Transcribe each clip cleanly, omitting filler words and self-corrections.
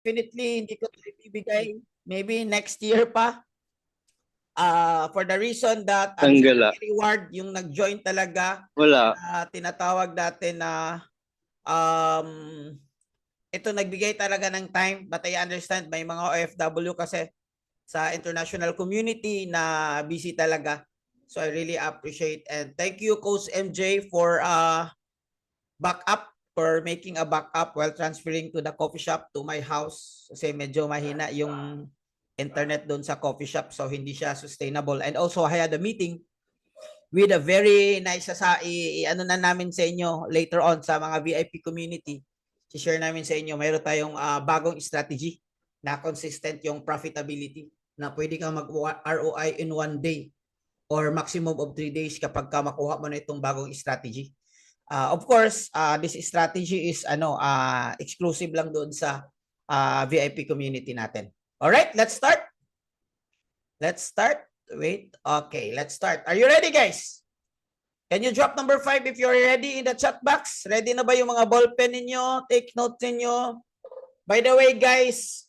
definitely hindi ko ito ibibigay. Maybe next year pa. For the reason that ang reward yung nag-join talaga. Wala. Tinatawag natin na ito nagbigay talaga ng time, but I understand may mga OFW kasi sa international community na busy talaga. So I really appreciate and thank you Coach MJ for backup, for making a backup while transferring to the coffee shop to my house kasi medyo mahina yung internet doon sa coffee shop, so hindi siya sustainable. And also I had a meeting with a very nice ano na namin sa inyo later on sa mga VIP community. I-share namin sa inyo, mayroon tayong bagong strategy na consistent yung profitability na pwede kang mag-ROI in 1 day or maximum of 3 days kapag ka makuha mo na itong bagong strategy. Of course, this strategy is exclusive lang doon sa VIP community natin. All right, let's start. Let's start. Wait. Okay, let's start. Are you ready, guys? Can you drop number 5 if you're ready in the chat box? Ready na ba yung mga ballpen ninyo? Take notes ninyo. By the way, guys,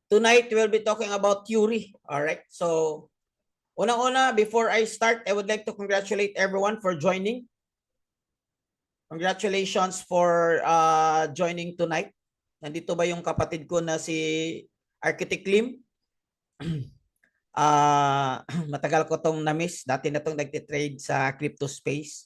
tonight we'll be talking about theory. All right. So, unang-una, before I start, I would like to congratulate everyone for joining. Congratulations for joining tonight. Nandito ba yung kapatid ko na si Architect Lim? Matagal ko tong na-miss. Dati na tong nagtitrade sa crypto space.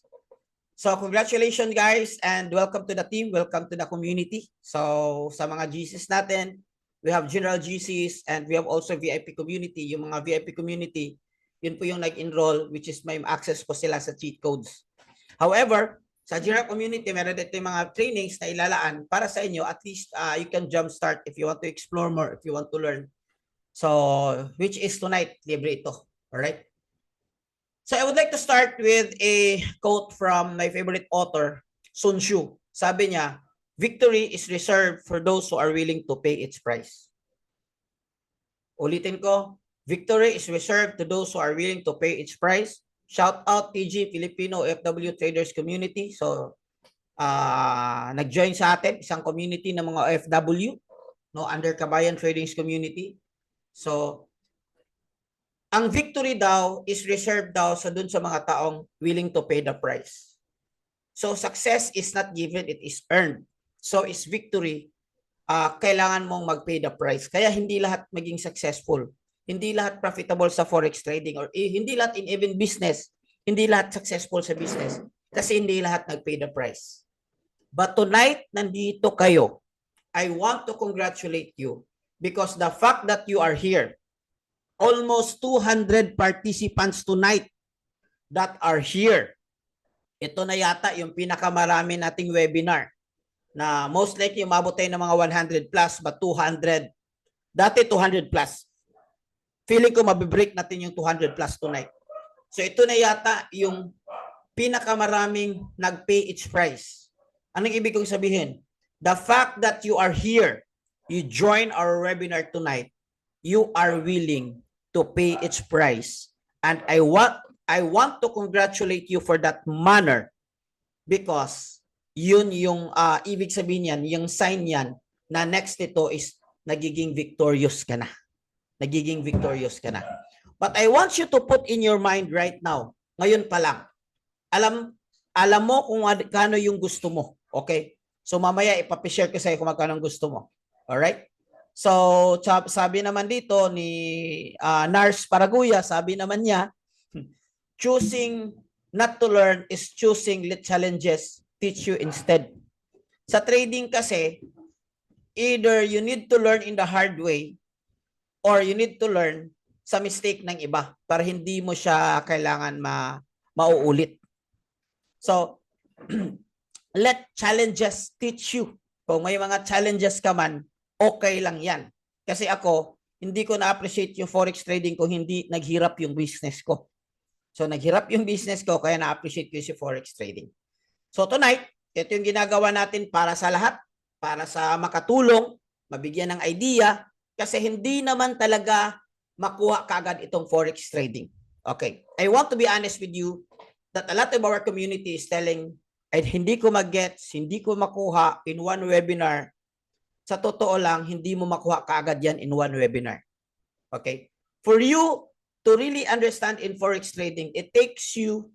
So congratulations guys and welcome to the team. Welcome to the community. So sa mga GCs natin, we have general GCs and we have also VIP community. Yung mga VIP community, yun po yung nag-enroll, which is may access po sila sa cheat codes. However, sa general community, meron dito yung mga trainings na ilalaan para sa inyo. At least you can jumpstart if you want to explore more, if you want to learn. So, which is tonight, libre ito. Alright? So, I would like to start with a quote from my favorite author, Sun Tzu. Sabi niya, victory is reserved for those who are willing to pay its price. Ulitin ko, victory is reserved to those who are willing to pay its price. Shout out TG Filipino FW Traders Community. So, nag-join sa atin isang community ng mga OFW, no, under Kabayan Tradings Community. So, ang victory daw is reserved daw sa dun sa mga taong willing to pay the price. So, success is not given, it is earned. So, is victory, kailangan mong mag-pay the price. Kaya hindi lahat maging successful. Hindi lahat profitable sa forex trading or hindi lahat in even business. Hindi lahat successful sa business kasi hindi lahat nag-pay the price. But tonight, nandito kayo. I want to congratulate you because the fact that you are here, almost 200 participants tonight that are here. Ito na yata yung pinakamarami nating webinar na most likely umabot tayo ng mga 100 plus but 200. Dati 200 plus. Feeling ko mabibreak natin yung 200 plus tonight. So ito na yata yung pinakamaraming nag-pay its price. Anong ibig kong sabihin? The fact that you are here, you join our webinar tonight, you are willing to pay its price. And I want to congratulate you for that manner because yun yung ibig sabihin yan, yung sign yan na next ito is nagiging victorious ka na. Nagiging victorious ka na. But I want you to put in your mind right now, ngayon pa lang, alam mo kung kano yung gusto mo. Okay? So mamaya ipapishare ko sa iyo kung magkano gusto mo. Alright? So sabi naman dito ni Nars Paraguya, sabi naman niya, choosing not to learn is choosing let challenges teach you instead. Sa trading kasi, either you need to learn in the hard way or you need to learn sa mistake ng iba para hindi mo siya kailangan mauulit. So, let challenges teach you. Kung may mga challenges ka man, okay lang yan. Kasi ako, hindi ko na-appreciate yung forex trading kung hindi naghirap yung business ko. So, naghirap yung business ko, kaya na-appreciate ko yung forex trading. So, tonight, ito yung ginagawa natin para sa lahat, para sa makatulong, mabigyan ng idea, kasi hindi naman talaga makuha kagad itong forex trading. Okay. I want to be honest with you that a lot of our community is telling, ay hindi ko mag-gets, hindi ko makuha in one webinar sa totoo lang, hindi mo makuha kaagad yan in one webinar. Okay? For you to really understand in Forex trading, it takes you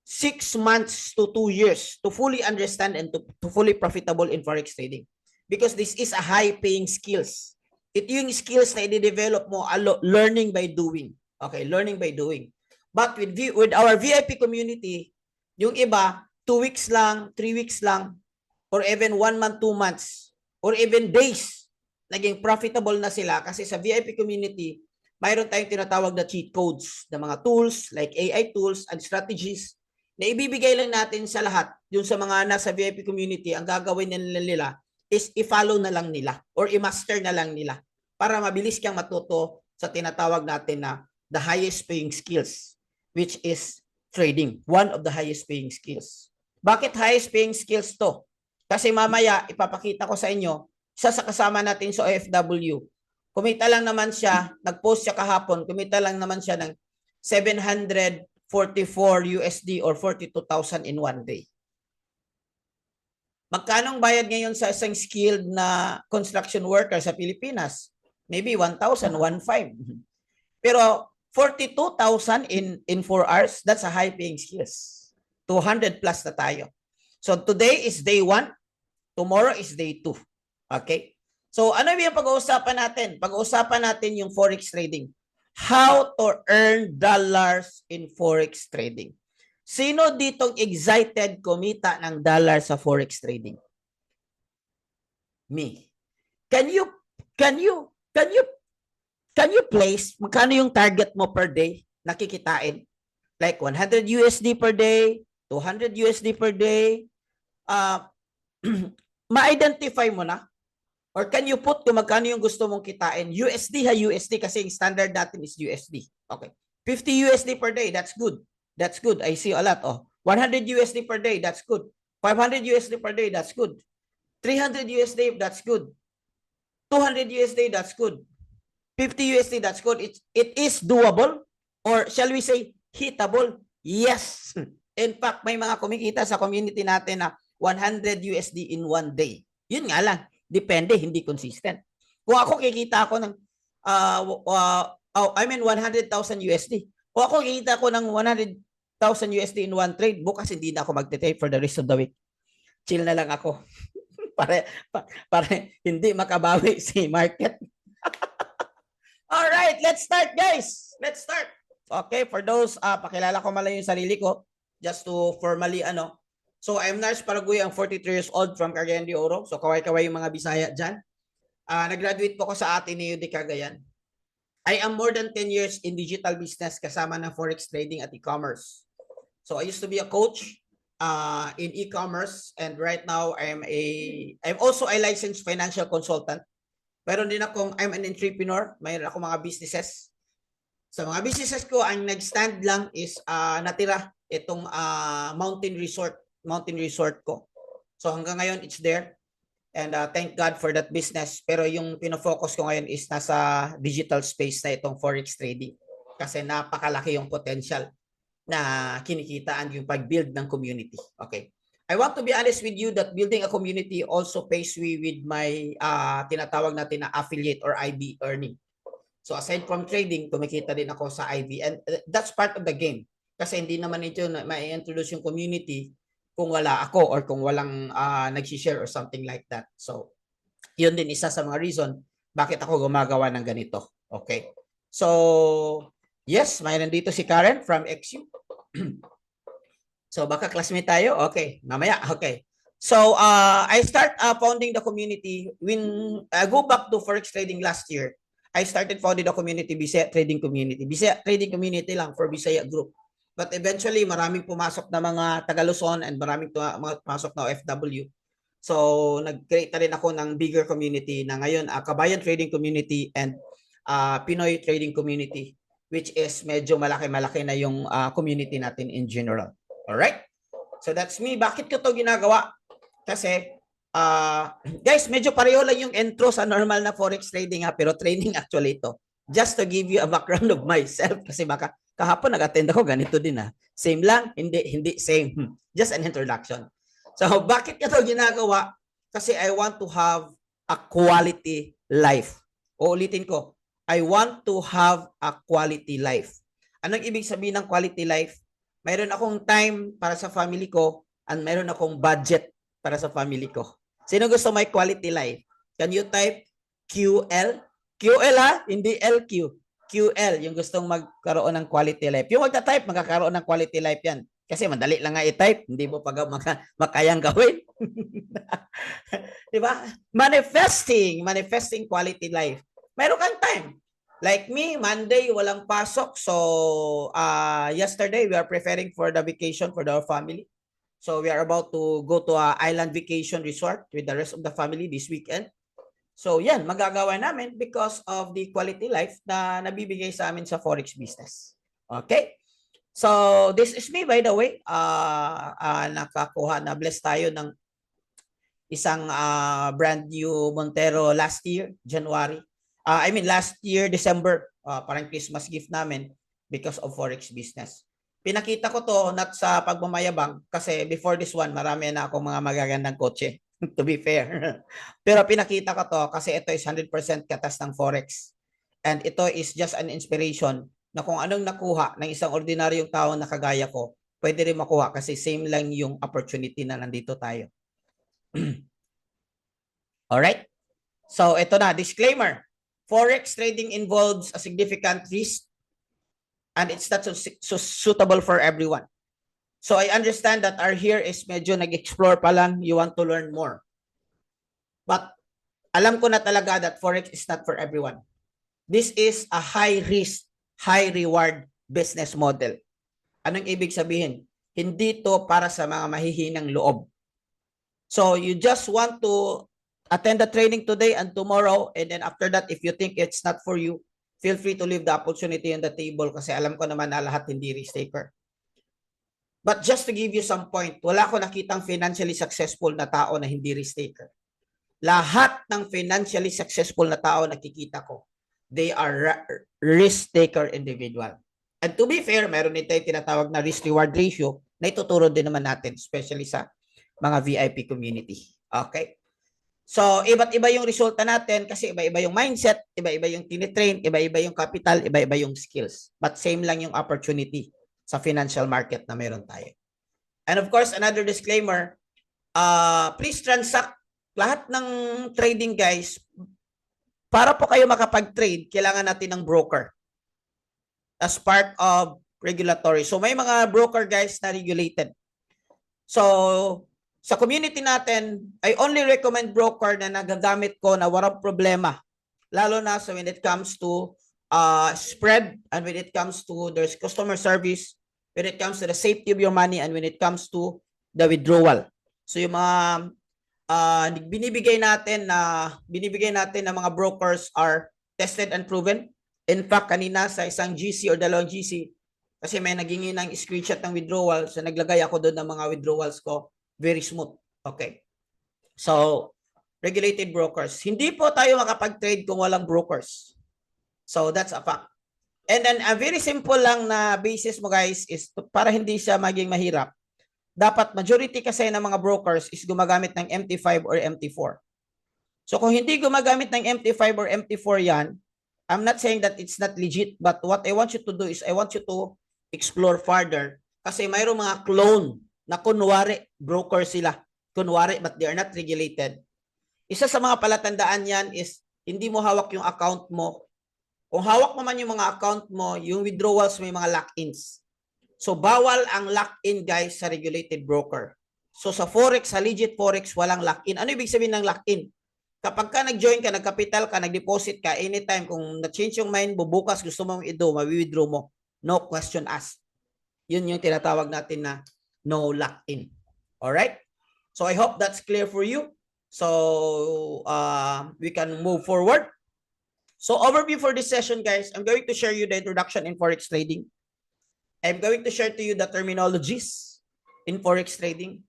6 months to 2 years to fully understand and to fully profitable in Forex trading. Because this is a high-paying skills. Ito yung skills na i-develop mo learning by doing. Okay, learning by doing. But with our VIP community, yung iba, 2 weeks lang, 3 weeks lang, or even 1 month, 2 months, or even days, naging profitable na sila kasi sa VIP community, mayroon tayong tinatawag na cheat codes na mga tools like AI tools and strategies na ibibigay lang natin sa lahat. Yung sa mga nasa VIP community, ang gagawin nila is i-follow na lang nila or i-master na lang nila para mabilis kang matuto sa tinatawag natin na the highest paying skills, which is trading. One of the highest paying skills. Bakit highest paying skills to? Kasi mamaya, ipapakita ko sa inyo, isa sa kasama natin sa OFW, kumita lang naman siya, nag-post siya kahapon, kumita lang naman siya ng 744 USD or 42,000 in one day. Magkanong bayad ngayon sa isang skilled na construction worker sa Pilipinas? Maybe 1,000, 1,500. Pero 42,000 in 4 hours, that's a high paying skills. 200 plus na tayo. So today is day 1, tomorrow is day 2. Okay? So ano yung pag-uusapan natin? Pag-uusapan natin yung Forex trading. How to earn dollars in Forex trading. Sino ditong excited kumita ng dollar sa Forex trading? Me. Can you place magkano yung target mo per day nakikitain? Like 100 USD per day, 200 USD per day. Ma-identify mo na? Or can you put kung magkano yung gusto mong kitain? USD USD kasi yung standard natin is USD. Okay. 50 USD per day, that's good. That's good. I see a lot. Oh, 100 USD per day, that's good. 500 USD per day, that's good. 300 USD, that's good. 200 USD, that's good. 50 USD, that's good. It is doable, or shall we say hitable? Yes. In fact, may mga kumikita sa community natin na 100 USD in one day. Yun nga lang, depende, hindi consistent. Kung ako kikita ako ng 100,000 USD. Kung ako kikita ko ng 100,000 USD in one trade, bukas hindi na ako magte-trade for the rest of the week. Chill na lang ako. para hindi makabawi si market. All right, let's start, guys. Let's start. Okay, for those, pakilala ko mala yung sarili ko, just to formally, So, I'm Nars Paraguay, ang 43 years old from Cagayan de Oro. So, kaway-kaway yung mga Bisaya dyan. Nag-graduate po ko sa Ateneo de Cagayan. I am more than 10 years in digital business kasama ng Forex trading at e-commerce. So, I used to be a coach in e-commerce, and right now, I'm also a licensed financial consultant. Meron din akong, I'm an entrepreneur. Mayroon ako mga businesses. Sa mga businesses ko, ang nag-stand lang is natira itong mountain resort ko. So hanggang ngayon, it's there. And thank God for that business. Pero yung pinofocus ko ngayon is nasa digital space na itong Forex trading. Kasi napakalaki yung potential na kinikitaan yung pag-build ng community. Okay. I want to be honest with you that building a community also pays me with my tinatawag natin na affiliate or IB earning. So aside from trading, kumikita din ako sa IB, and that's part of the game. Kasi hindi naman ito ma-introduce yung community kung wala ako or kung walang nag-share or something like that. So yun din isa sa mga reason bakit ako gumagawa ng ganito. Okay. So yes, mayroon dito si Karen from XU. So baka classmate tayo? Okay, mamaya. Okay. So I start founding the community when I go back to Forex trading last year. I started founding the community, Bisaya Trading Community. Bisaya Trading Community lang for Bisaya Group. But eventually, maraming pumasok na mga Taga-Luzon and maraming pumasok na OFW. So nag-create na rin ako ng bigger community na ngayon, Kabayan Trading Community and Pinoy Trading Community, which is medyo malaki-malaki na yung community natin in general. Alright? So that's me. Bakit ko to ginagawa? Kasi, guys, medyo pareho lang yung intro sa normal na Forex trading pero trading actually ito. Just to give you a background of myself. Kasi baka kahapon nag-attend ako, ganito din Same lang? Hindi same. Just an introduction. So, bakit ko to ginagawa? Kasi I want to have a quality life. Uulitin ko, I want to have a quality life. Anong ibig sabihin ng quality life? Mayroon akong time para sa family ko and mayroon akong budget para sa family ko. Sino gusto may quality life? Can you type QL? QL ha? Hindi LQ. QL, yung gustong magkaroon ng quality life. Yung magta-type, magkakaroon ng quality life yan. Kasi madali lang nga i-type, hindi mo makayang gawin. Diba? Manifesting quality life. Meron kang time. Like me, Monday, walang pasok. So, yesterday, we are preparing for the vacation for our family. So, we are about to go to an island vacation resort with the rest of the family this weekend. So, yan, magagawa namin because of the quality life na nabibigay sa amin sa Forex business. Okay? So, this is me, by the way. Na-bless tayo ng isang brand new Montero last year, January. Last year, December. Parang Christmas gift namin because of Forex business. Pinakita ko to not sa pagmamayabang kasi before this one, marami na akong mga magagandang kotse. To be fair. Pero pinakita ko to kasi ito is 100% katas ng Forex. And ito is just an inspiration na kung anong nakuha ng isang ordinaryong tao na kagaya ko, pwede rin makuha kasi same lang yung opportunity na nandito tayo. Alright? So ito na, disclaimer. Forex trading involves a significant risk and it's not so suitable for everyone. So I understand that our here is medyo nag-explore pa lang, you want to learn more. But alam ko na talaga that Forex is not for everyone. This is a high risk, high reward business model. Anong ibig sabihin? Hindi to para sa mga mahihinang loob. So you just want to attend the training today and tomorrow, and then after that, if you think it's not for you, feel free to leave the opportunity on the table kasi alam ko naman na lahat hindi risk taker. But just to give you some point, wala ko nakitang financially successful na tao na hindi risk taker. Lahat ng financially successful na tao nakikita ko, they are risk taker individual. And to be fair, meron ito yung tinatawag na risk-reward ratio na ituturo din naman natin, especially sa mga VIP community. Okay? So, iba't iba yung resulta natin kasi iba-iba yung mindset, iba-iba yung tinitrain, iba-iba yung capital, iba-iba yung skills. But same lang yung opportunity sa financial market na meron tayo. And of course, another disclaimer, please transact lahat ng trading guys. Para po kayo makapag-trade, kailangan natin ng broker as part of regulatory. So may mga broker guys na regulated. So sa community natin, I only recommend broker na nagagamit ko na walang problema. Lalo na so when it comes to spread and when it comes to there's customer service, when it comes to the safety of your money, and when it comes to the withdrawal. So yung mga binibigay natin na mga brokers are tested and proven. In fact, kanina sa isang GC or dalawang GC, kasi may naging ng screenshot ng withdrawal, so naglagay ako doon ng mga withdrawals ko, very smooth. Okay. So, regulated brokers. Hindi po tayo makapag-trade kung walang brokers. So, that's a fact. And then, a very simple lang na basis mo guys is para hindi siya maging mahirap. Dapat majority kasi ng mga brokers is gumagamit ng MT5 or MT4. So, kung hindi gumagamit ng MT5 or MT4 yan, I'm not saying that it's not legit, but what I want you to do is I want you to explore further kasi mayroong mga clone na kunwari broker sila. Kunwari, but they are not regulated. Isa sa mga palatandaan yan is hindi mo hawak yung account mo. Kung hawak mo man yung mga account mo, yung withdrawals may mga lock-ins. So, bawal ang lock-in guys sa regulated broker. So, sa Forex, sa legit Forex, walang lock-in. Ano ibig sabihin ng lock-in? Kapag ka nag-join ka, nag-capital ka, nag-deposit ka, anytime, kung na-change yung mind, bubukas, gusto mong i-do, mawi-withdraw mo. No question asked. Yun yung tinatawag natin na no lock-in. Alright? So, I hope that's clear for you. So, we can move forward. So, overview for this session, guys. I'm going to share you the introduction in Forex trading. I'm going to share to you the terminologies in Forex trading.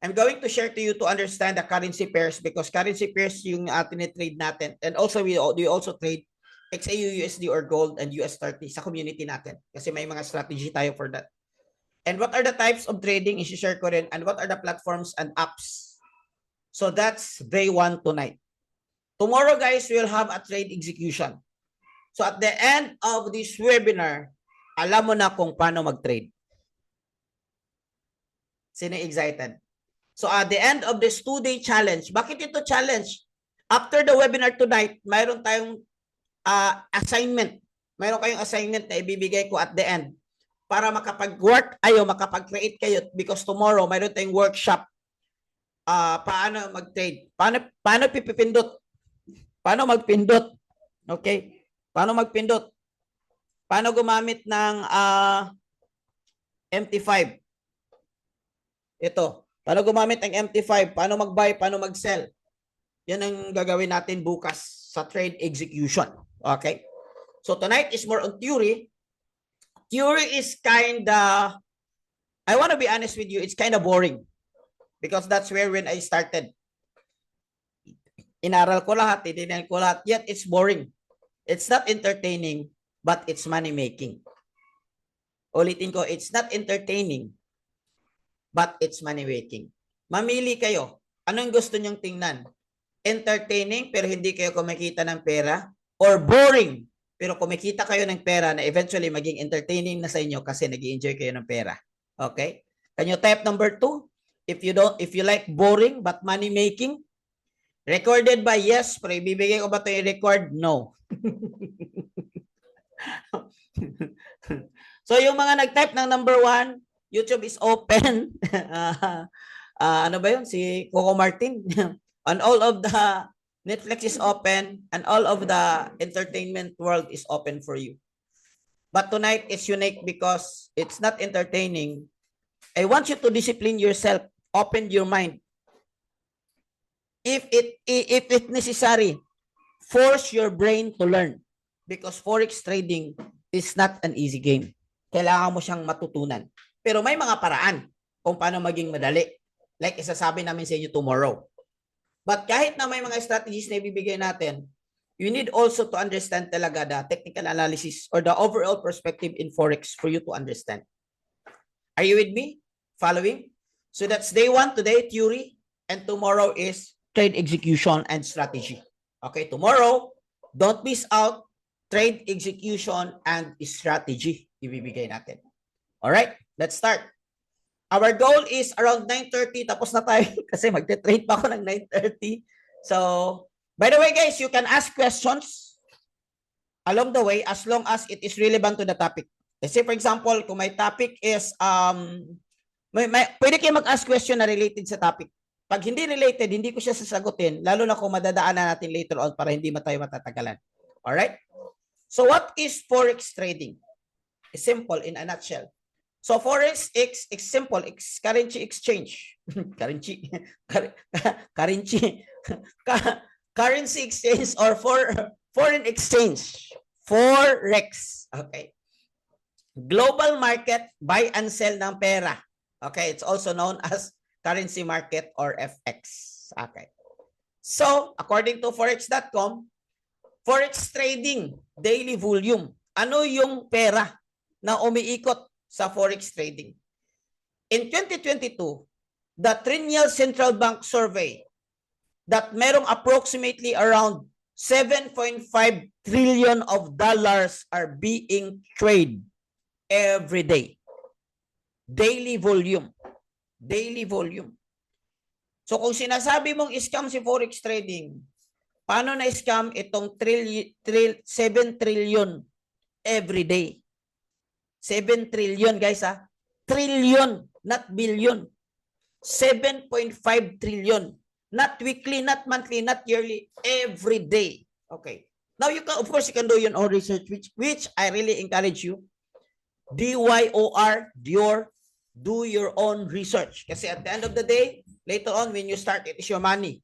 I'm going to share to you to understand the currency pairs because currency pairs yung trade natin. And also, we also trade XAU, USD, or gold and US30 sa community natin. Kasi may mga strategy tayo for that. And what are the types of trading? I-share ko rin. And what are the platforms and apps? So that's day 1 tonight. Tomorrow, guys, we'll have a trade execution. So at the end of this webinar, alam mo na kung paano mag-trade. Sino excited? So at the end of this 2-day challenge, bakit ito challenge? After the webinar tonight, mayroon tayong assignment. Mayroon kayong assignment na ibibigay ko at the end para makapag-work ayo, makapag-create kayo because tomorrow mayroon tayong workshop. Paano mag-trade? Paano pipipindot? Paano magpindot? Okay? Paano magpindot? Paano gumamit ng MT5? Ito. Paano gumamit ng MT5? Paano mag-buy? Paano mag-sell? Yan ang gagawin natin bukas sa trade execution. Okay? So tonight is more on theory. Theory is kinda, I want to be honest with you, it's kind of boring. Because that's where when I started. Inaral ko lahat, tinignan ko lahat, yet it's boring. It's not entertaining, but it's money-making. Ulitin ko, it's not entertaining, but it's money-making. Mamili kayo. Anong gusto nyong tingnan? Entertaining, pero hindi kayo kumikita ng pera? Or boring, pero kumikita kayo ng pera na eventually maging entertaining na sa inyo kasi nag-i-enjoy kayo ng pera? Okay? Can you type number 2? If you like boring but money-making, recorded by yes, pero ibibigay ko ba ito yung record? No. So yung mga nag-type ng number 1, YouTube is open. Ano ba yun? Si Coco Martin. And all of the Netflix is open and all of the entertainment world is open for you. But tonight is unique because it's not entertaining. I want you to discipline yourself. Open your mind. If it's necessary, force your brain to learn because forex trading is not an easy game. Kailangan mo siyang matutunan. Pero may mga paraan kung paano maging madali. Like isasabi namin sa inyo tomorrow. But kahit na may mga strategies na ibibigay natin, you need also to understand talaga the technical analysis or the overall perspective in forex for you to understand. Are you with me? Following? So that's day 1 today, theory, and tomorrow is trade execution and strategy. Okay, tomorrow, don't miss out trade execution and strategy ibibigay natin. All right, let's start. Our goal is around 9:30. Tapos na tayo kasi magte-trade pa ako ng 9:30. So, by the way guys, you can ask questions along the way as long as it is relevant to the topic. Let's say for example, kung my topic is, pwede kayo mag-ask question na related sa topic. Pag hindi related, hindi ko siya sasagutin, lalo na kung madadaanan natin later on para hindi tayo matatagalan. Alright? So what is forex trading? It's simple in a nutshell. So forex is simple, it's currency exchange. currency exchange or foreign exchange. Forex. Okay. Global market, buy and sell ng pera. Okay, it's also known as currency market or FX. Okay. So, according to forex.com, forex trading, daily volume. Ano yung pera na umiikot sa forex trading? In 2022, the Triennial Central Bank survey that merong approximately around 7.5 trillion of dollars are being traded every day. Daily volume. Daily volume. So kung sinasabi mong scam si forex trading, paano na scam itong 7 trillion every day? 7 trillion guys ha. Trillion, not billion. 7.5 trillion. Not weekly, not monthly, not yearly, every day. Okay. Now you can, of course, you can do your own research, which I really encourage you. DYOR, do your own research. Kasi at the end of the day, later on when you start, it is your money.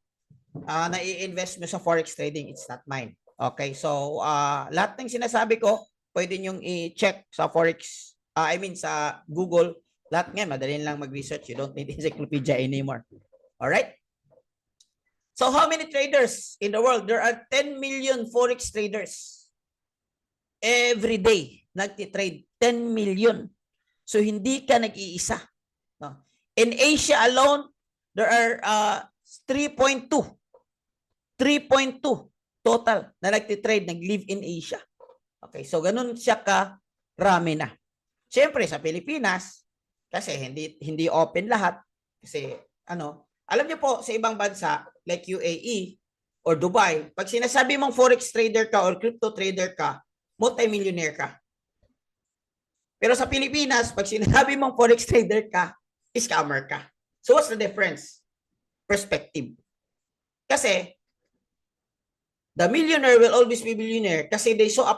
Na i-invest mo sa forex trading, it's not mine. Okay, so lahat ng sinasabi ko, pwede nyong i-check sa forex, sa Google. Lahat ngayon, madali lang mag-research. You don't need encyclopedia anymore. Alright? So how many traders in the world? There are 10 million forex traders. Every day, nagtitrade. 10 million. So hindi ka nag-iisa. No? In Asia alone, there are 3.2. 3.2 total na nagtitrade, nag-live in Asia. Okay, so ganun siya rami na. Siyempre sa Pilipinas, kasi hindi open lahat. Kasi alam niyo po sa ibang bansa like UAE or Dubai, pag sinasabi mong forex trader ka or crypto trader ka, multi-millionaire ka. Pero sa Pilipinas, pag sinasabi mong forex trader ka, scammer ka. So what's the difference? Perspective. Kasi the millionaire will always be billionaire kasi they saw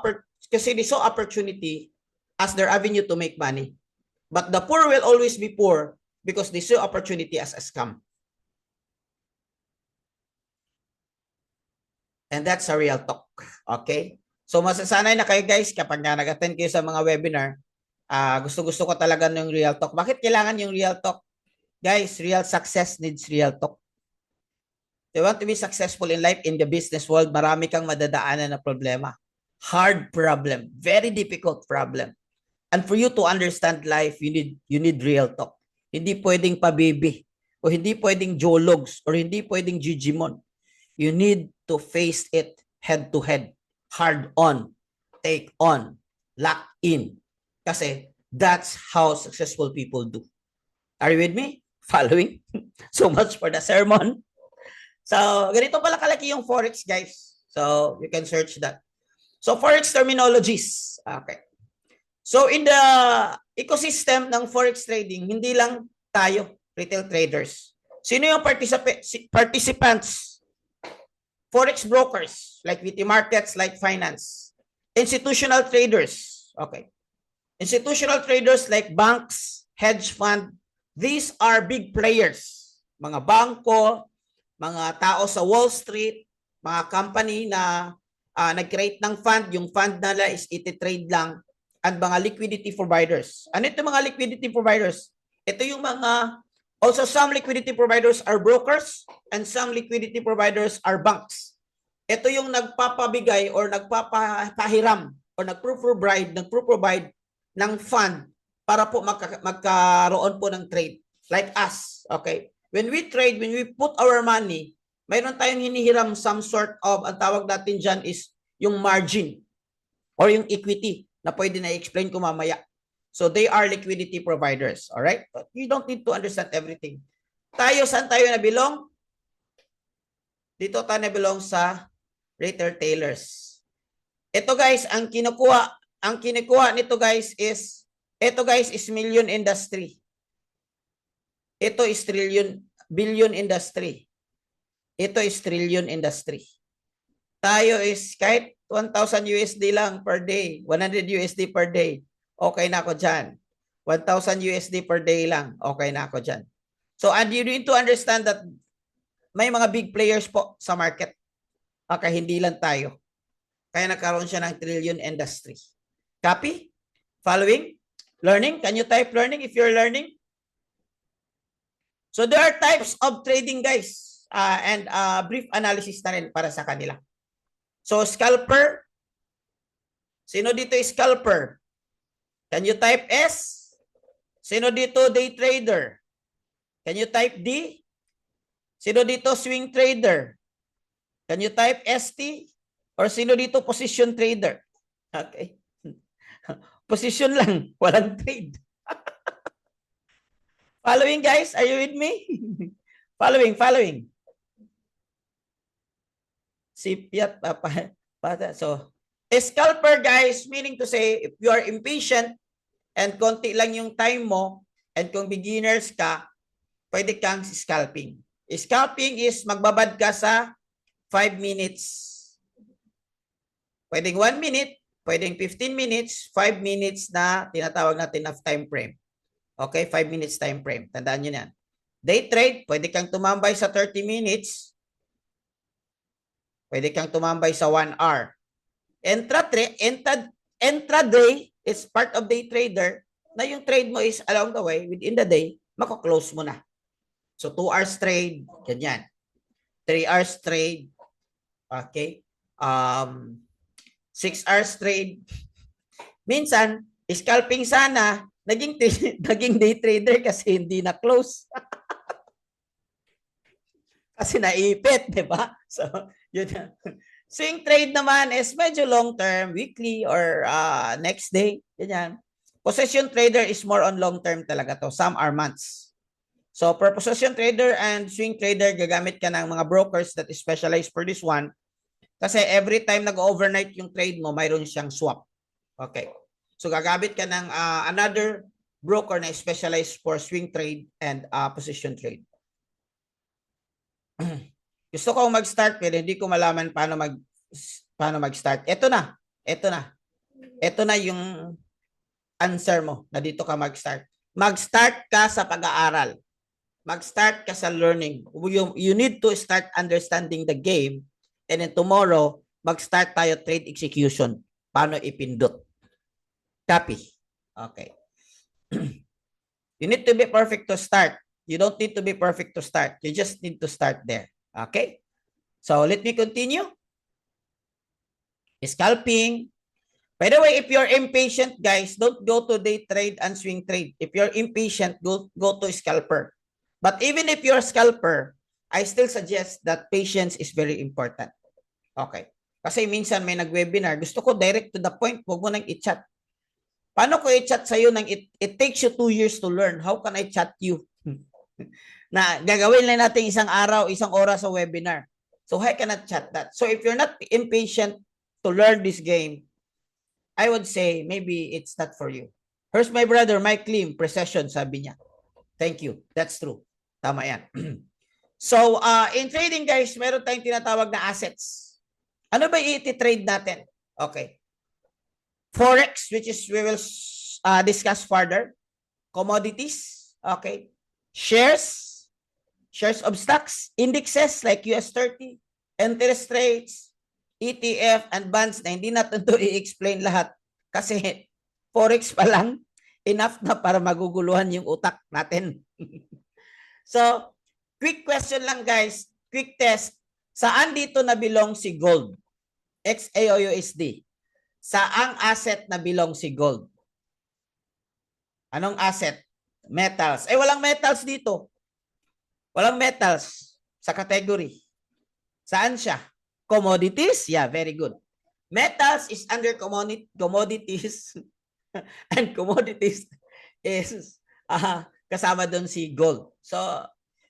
opportunity as their avenue to make money. But the poor will always be poor because they saw opportunity as a scam. And that's a real talk. Okay? So masasanay na kayo guys kapag nag-attend kayo sa mga webinar, gusto-gusto ko talaga ng real talk. Bakit kailangan yung real talk? Guys, real success needs real talk. If you want to be successful in life, in the business world, marami kang madadaanan na problema. Hard problem. Very difficult problem. And for you to understand life, you need real talk. Hindi pwedeng pabibi, o hindi pwedeng jologs, or hindi pwedeng jijimon. You need to face it head to head. Hard on. Take on. Lock in. Kasi that's how successful people do. Are you with me? Following? So much for the sermon. So, ganito pala kalaki yung Forex, guys. So, you can search that. So, Forex terminologies. Okay. So, in the ecosystem ng Forex trading, hindi lang tayo, retail traders. Sino yung participants? Forex brokers, like VT Markets, like Finance. Institutional traders. Okay. Institutional traders like banks, hedge fund. These are big players. Mga bangko, mga tao sa Wall Street, mga company na nag-create ng fund, yung fund nila is iti-trade lang, at mga liquidity providers. Ano ito mga liquidity providers? Ito yung also some liquidity providers are brokers and some liquidity providers are banks. Ito yung nagpapabigay or nagpapahiram or nagpro-provide ng fund para po magkaroon po ng trade. Like us, okay? When we trade, when we put our money, mayroon tayong hinihiram some sort of, ang tawag natin dyan is yung margin or yung equity na pwede na i-explain ko mamaya. So they are liquidity providers, all right? But you don't need to understand everything. Tayo, saan tayo na belong? Dito tayo na belong sa retailers. Ito guys, ang kinukuha nito guys is, ito guys is million industry. Ito is billion industry. Ito is trillion industry. Tayo is kahit 1,000 USD lang per day, 100 USD per day, okay na ako dyan. 1,000 USD per day lang, okay na ako dyan. So, and you need to understand that may mga big players po sa market. Okay, hindi lang tayo. Kaya nagkaroon siya ng trillion industry. Copy? Following? Learning? Can you type learning if you're learning? So there are types of trading guys and brief analysis na rin para sa kanila. So scalper, sino dito is scalper? Can you type S? Sino dito day trader? Can you type D? Sino dito swing trader? Can you type ST? Or sino dito position trader? Okay. Position lang, walang trade. Following guys, are you with me? Following. Sipiat so scalper guys, meaning to say if you are impatient and konti lang yung time mo and kung beginners ka, pwede kang scalping. Scalping is magbabad ka sa 5 minutes. Pwedeng 1 minute, pwedeng 15 minutes, 5 minutes na tinatawag natin of time frame. Okay, 5 minutes time frame. Tandaan nyo yan. Day trade, pwede kang tumambay sa 30 minutes. Pwede kang tumambay sa 1 hour. Intraday is part of day trader na yung trade mo is along the way, within the day, mako-close mo na. So 2 hours trade, ganyan. 3 hours trade. Okay. 6 hours trade. Minsan, scalping sana, naging day trader kasi hindi na close. Kasi naipit, di ba? So, yun. Swing trade naman is medyo long term, weekly or next day. Ganyan. Position trader is more on long term talaga to. Some are months. So, for position trader and swing trader, gagamit ka ng mga brokers that is specialized for this one. Kasi every time nag-overnight yung trade mo, mayroon siyang swap. Okay. So, gagamit ka ng another broker na specialized for swing trade and position trade. Gusto ko mag-start pero hindi ko malaman paano mag-start. Ito na. Ito na yung answer mo na dito ka mag-start. Mag-start ka sa pag-aaral. Mag-start ka sa learning. You need to start understanding the game, and then tomorrow mag-start tayo trade execution. Paano ipindot? Copy. Okay. You need to be perfect to start. You don't need to be perfect to start. You just need to start there. Okay? So, let me continue. Scalping. By the way, if you're impatient, guys, don't go to day trade and swing trade. If you're impatient, go to scalper. But even if you're a scalper, I still suggest that patience is very important. Okay. Kasi minsan may nag-webinar, gusto ko direct to the point, huwag mo nang i-chat. Paano ko i-chat sa'yo nang it takes you 2 years to learn? How can I chat you? Na gagawin lang natin isang araw, isang oras sa webinar. So I cannot chat that. So if you're not impatient to learn this game, I would say maybe it's not for you. Here's my brother, Mike Lim, Precision, sabi niya. Thank you. That's true. Tama yan. So in trading, guys, meron tayong tinatawag na assets. Ano ba i-trade natin? Okay. Forex, which is we will discuss further. Commodities. Okay. Shares of stocks, indexes like US 30, interest rates, ETF, and bonds na hindi natin to i-explain lahat kasi Forex pa lang, enough na para maguguluhan yung utak natin. So, quick question lang guys, quick test. Saan dito na belong si gold? XAUUSD. Saang asset na belong si gold? Anong asset? Metals. Walang metals dito. Walang metals sa category. Saan siya? Commodities? Yeah, very good. Metals is under commodities and commodities is kasama doon si gold. So,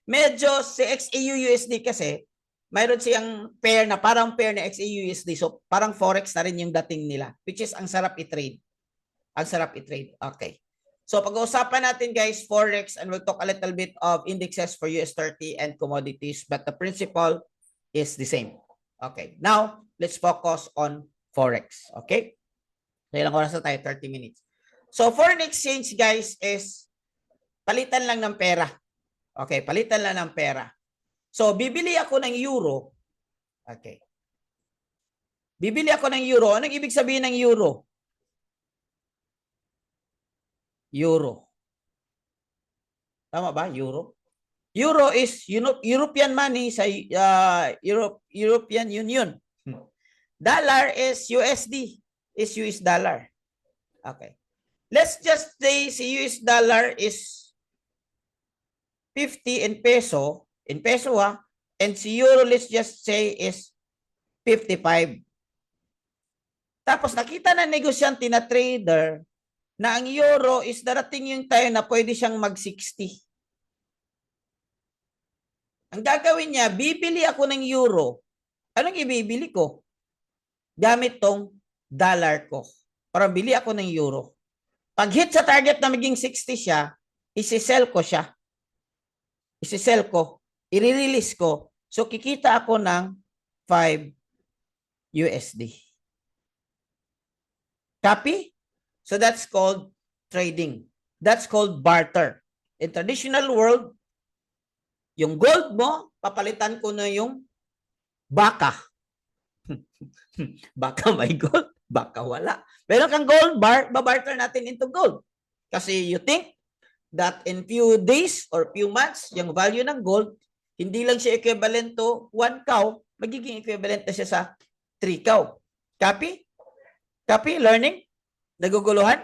medyo si XAUUSD kasi mayroon siyang pair na parang pair na XAUUSD. So, parang Forex na rin yung dating nila, which is ang sarap i-trade. Ang sarap i-trade. Okay. So, pag-uusapan natin guys, Forex, and we'll talk a little bit of indexes for US 30 and commodities, but the principle is the same. Okay. Now, let's focus on Forex. Okay? So, ilang oras na tayo? 30 minutes. So, foreign exchange guys is palitan lang ng pera. Okay, palitan lang ng pera. So, bibili ako ng euro. Okay. Bibili ako ng euro. Anong ibig sabihin ng euro? Euro. Tama ba? Euro? Euro is European money sa European Union. Dollar is USD. Is US dollar. Okay. Let's just say si US dollar is 50 in peso and si euro let's just say is 55. Tapos nakita na negosyante na trader na ang euro is darating yung time na pwede siyang mag-60. Ang gagawin niya, bibili ako ng euro. Anong ibibili ko? Gamit tong dollar ko. Para bili ako ng euro. Pag hit sa target na maging 60 siya, isi-sell ko siya. Isi-sell ko. I-release ko. So, kikita ako ng 5 USD. Copy? So, that's called trading. That's called barter. In traditional world, yung gold mo, papalitan ko na yung baka. Baka may gold, baka wala. Pero kang gold bar, babarter natin into gold. Kasi you think that in few days or few months, yung value ng gold, hindi lang siya equivalent to 1 cow, magiging equivalent na siya sa 3 cow. Copy? Copy? Learning? Naguguluhan?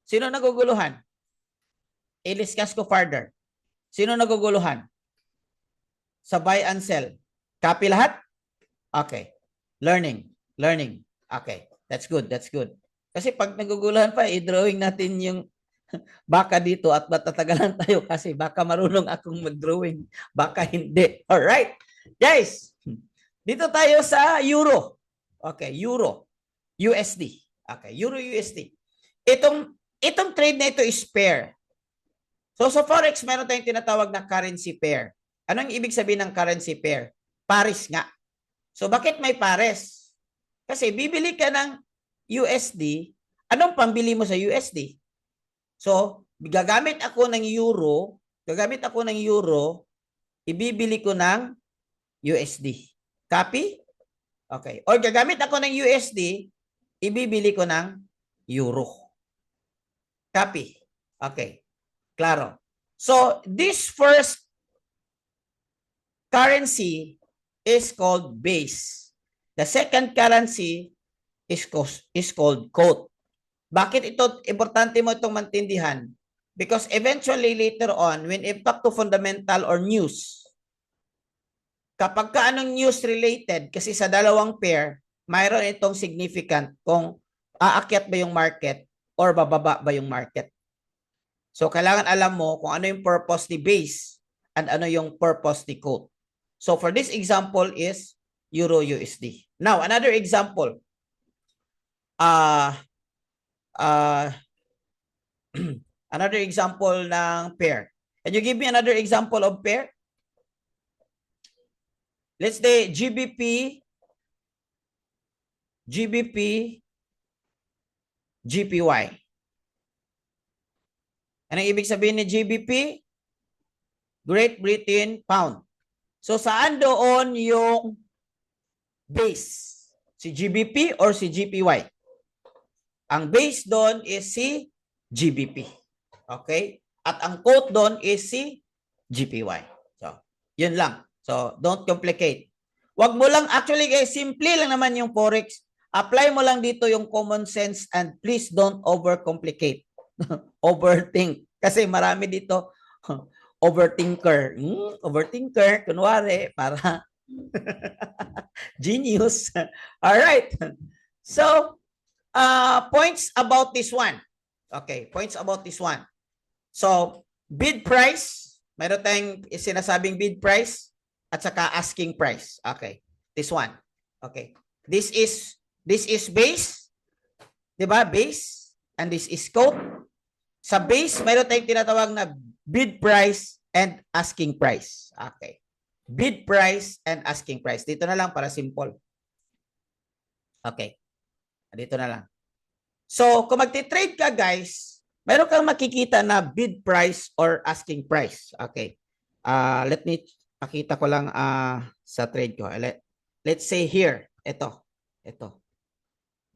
Sino naguguluhan? I-discuss ko further. Sino naguguluhan? sa buy and sell. Copy lahat? Okay. Learning. Okay. That's good. Kasi pag naguguluhan pa, i-drawing natin yung baka dito at matatagalan tayo kasi baka marunong akong mag-drawing. Baka hindi. Alright. Guys, dito tayo sa Euro. Okay, Euro. USD. Okay, Euro USD. Itong trade na ito is pair. So sa Forex, meron tayong tinatawag na currency pair. Anong ibig sabihin ng currency pair? Pares nga. So bakit may pares? Kasi bibili ka ng USD, anong pambili mo sa USD? So, gagamit ako ng euro, ibibili ko ng USD. Copy? Okay. Or gagamit ako ng USD, ibibili ko ng euro. Copy? Okay. Klaro. So, this first currency is called base. The second currency is called quote. Bakit ito importante mo itong maintindihan? Because eventually later on, when impact to fundamental or news, kapag ka anong news related, kasi sa dalawang pair, mayroon itong significant kung aakyat ba yung market or bababa ba yung market. So kailangan alam mo kung ano yung purpose ni base and ano yung purpose ni quote. So for this example is Euro USD. Now, another example. Another example ng pair. Can you give me another example of pair? Let's say GBP, GPY. Anong ibig sabihin ni GBP? Great Britain Pound. So saan doon yung base? Si GBP or si GPY? Ang base doon is si GBP. Okay? At ang quote doon is si GPY. So, yun lang. So, don't complicate. Wag mo lang, actually guys, simple lang naman yung Forex. Apply mo lang dito yung common sense and please don't overcomplicate. Overthink. Kasi marami dito overthinker. Overthinker, kunwari, para genius. All right. So, points about this one. Okay, points about this one. So, bid price, mayroon tayong sinasabing bid price at saka asking price. Okay, this one. Okay. This is base, 'di ba? Base, and this is quote. Sa base, mayroon tayong tinatawag na bid price and asking price. Okay. Bid price and asking price. Dito na lang para simple. Okay. Dito na lang. So, kung magti-trade ka, guys, meron kang makikita na bid price or asking price. Okay. Let me pakita ko lang sa trade ko. Let's say here, ito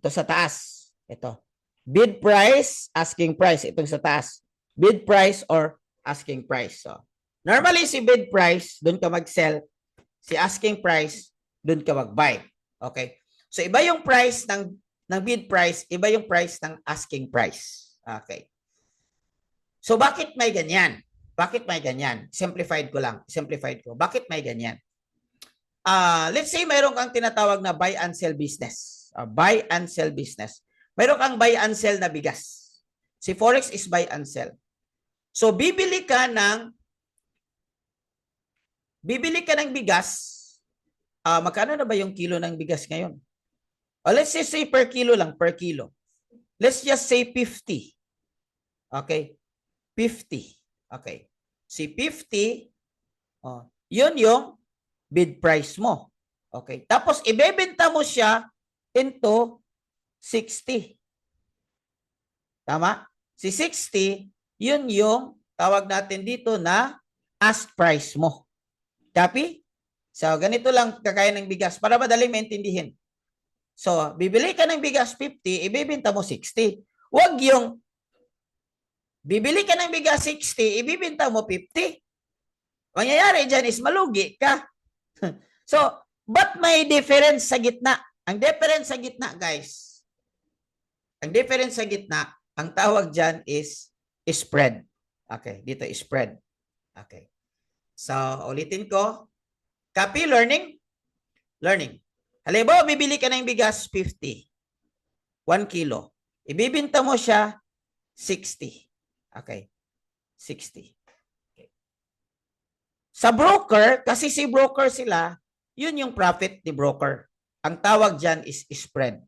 sa taas. Ito. Bid price, asking price. Itong sa taas. Bid price or asking price. So, normally si bid price, doon ka mag-sell. Si asking price, doon ka mag-buy. Okay. So, iba yung price ng bid price, iba yung price ng asking price. Okay. So, bakit may ganyan? Simplified ko. Bakit may ganyan? Let's say mayroon kang tinatawag na buy and sell business. Buy and sell business. Mayroon kang buy and sell na bigas. Si Forex is buy and sell. So, bibili ka ng bigas. Magkano na ba yung kilo ng bigas ngayon? Let's just say per kilo lang, per kilo. Let's just say 50. Okay? 50. Okay. Si 50, yun yung bid price mo. Okay. Tapos, ibebenta mo siya into 60. Tama? Si 60, yun yung tawag natin dito na ask price mo. Copy? So, ganito lang kakain ng bigas para madaling maintindihin. So, bibili ka ng bigas 50, ibibenta mo 60. Huwag yung bibili ka ng bigas 60, ibibenta mo 50. Mangyayari dyan is malugi ka. So, but may difference sa gitna. Ang difference sa gitna, guys, ang tawag dyan is spread. Okay, dito is spread. Okay. So, ulitin ko. Copy, learning? Learning. Halimbawa, bibili ka ng bigas 50. 1 kilo. Ibibinta mo siya 60. Okay. 60. Okay. Sa broker, kasi si broker sila, yun yung profit ni broker. Ang tawag dyan is spread.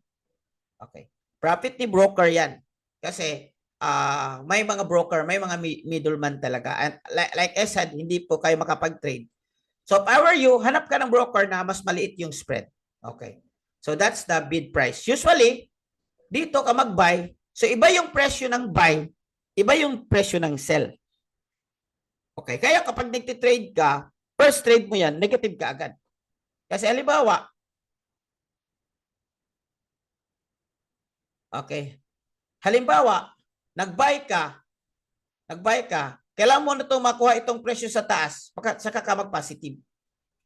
Okay. Profit ni broker yan. Kasi may mga broker, may mga middleman talaga. And like I said, hindi po kayo makapag-trade. So if I were you, hanap ka ng broker na mas maliit yung spread. Okay. So that's the bid price. Usually, dito ka mag-buy. So iba yung presyo ng buy, iba yung presyo ng sell. Okay. Kaya kapag nagtitrade ka, first trade mo yan, negative ka agad. Kasi halimbawa, okay. Halimbawa, nag-buy ka, kailangan mo na itong makuha itong presyo sa taas, saka ka mag-positive.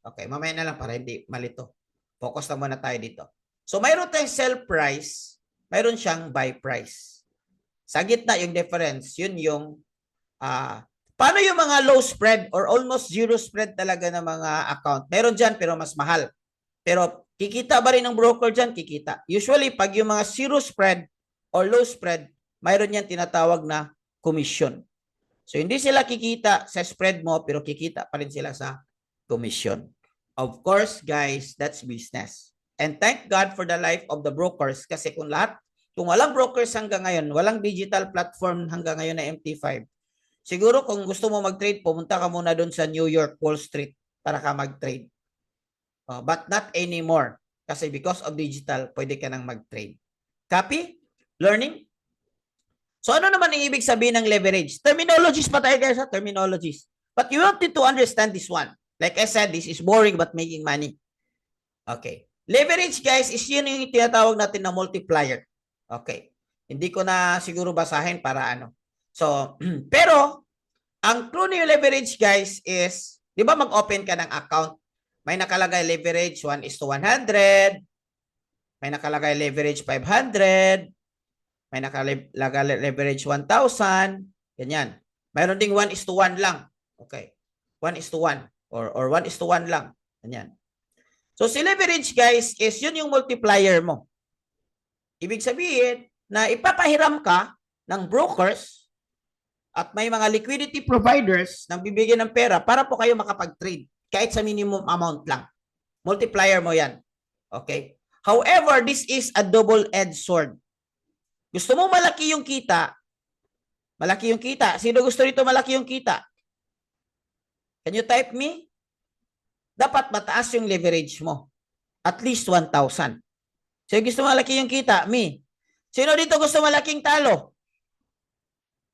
Okay, mamaya na lang para hindi malito. Focus na muna tayo dito. So, mayroon tayong sell price, mayroon siyang buy price. Sa gitna yung difference, yun yung, paano yung mga low spread or almost zero spread talaga ng mga account? Meron dyan pero mas mahal. Pero kikita ba rin ng broker dyan? Kikita. Usually, pag yung mga zero spread or low spread, mayroon yan tinatawag na commission. So, hindi sila kikita sa spread mo, pero kikita pa rin sila sa commission. Of course, guys, that's business. And thank God for the life of the brokers kasi kung walang brokers hanggang ngayon, walang digital platform hanggang ngayon na MT5, siguro kung gusto mo mag-trade, pumunta ka muna doon sa New York Wall Street para ka mag-trade. But not anymore. Kasi because of digital, pwede ka nang mag-trade. Copy? Learning? So ano naman ang ibig sabihin ng leverage? Terminologies pa tayo guys, terminologies. But you want to understand this one. Like I said, this is boring but making money. Okay. Leverage guys is yun yung tinatawag natin na multiplier. Okay. Hindi ko na siguro basahin para ano. So, pero ang true na yung leverage guys is, di ba mag-open ka ng account? May nakalagay leverage 1:100. May nakalagay leverage 500. May nakalagay leverage 1,000. Ganyan. Mayroon ding 1:1 lang. Okay. 1:1 or 1:1 lang. Ganyan. So, si leverage, guys, is yun yung multiplier mo. Ibig sabihin na ipapahiram ka ng brokers at may mga liquidity providers na bibigyan ng pera para po kayo makapag-trade kahit sa minimum amount lang. Multiplier mo yan. Okay? However, this is a double-edged sword. Gusto mo malaki yung kita? Malaki yung kita. Sino gusto rito malaki yung kita? Can you type me? Dapat mataas yung leverage mo. At least 1,000. Sino gusto malaki yung kita? Me. Sino dito gusto malaking talo?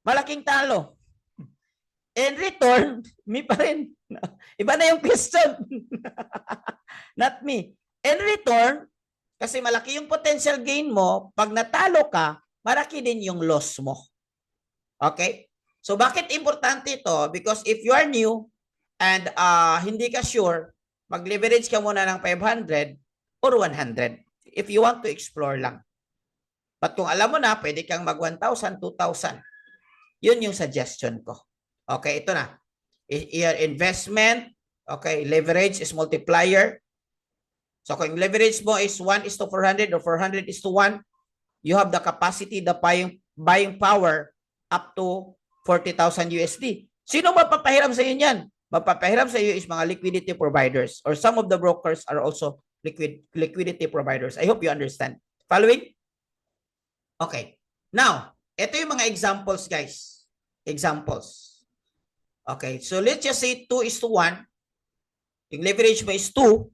Malaking talo. In return, me pa rin. Iba na yung question. Not me. In return, kasi malaki yung potential gain mo, pag natalo ka, malaki din yung loss mo. Okay? So, bakit importante ito? Because if you are new and hindi ka sure, mag-leverage ka muna ng 500 or 100 if you want to explore lang. But kung alam mo na, pwede kang mag 1,000, 2,000. Yun yung suggestion ko. Okay, ito na. Investment, okay, leverage is multiplier. So, kung leverage mo is 1:400 or 400:1, you have the capacity, the buying power up to 40,000 USD. Sino mapapahiram sa iyo niyan? Mapapahiram sa iyo is mga liquidity providers or some of the brokers are also liquidity providers. I hope you understand. Following? Okay. Now, ito yung mga examples, guys. Examples. Okay. So, let's just say 2:1. Yung leverage mo is 2.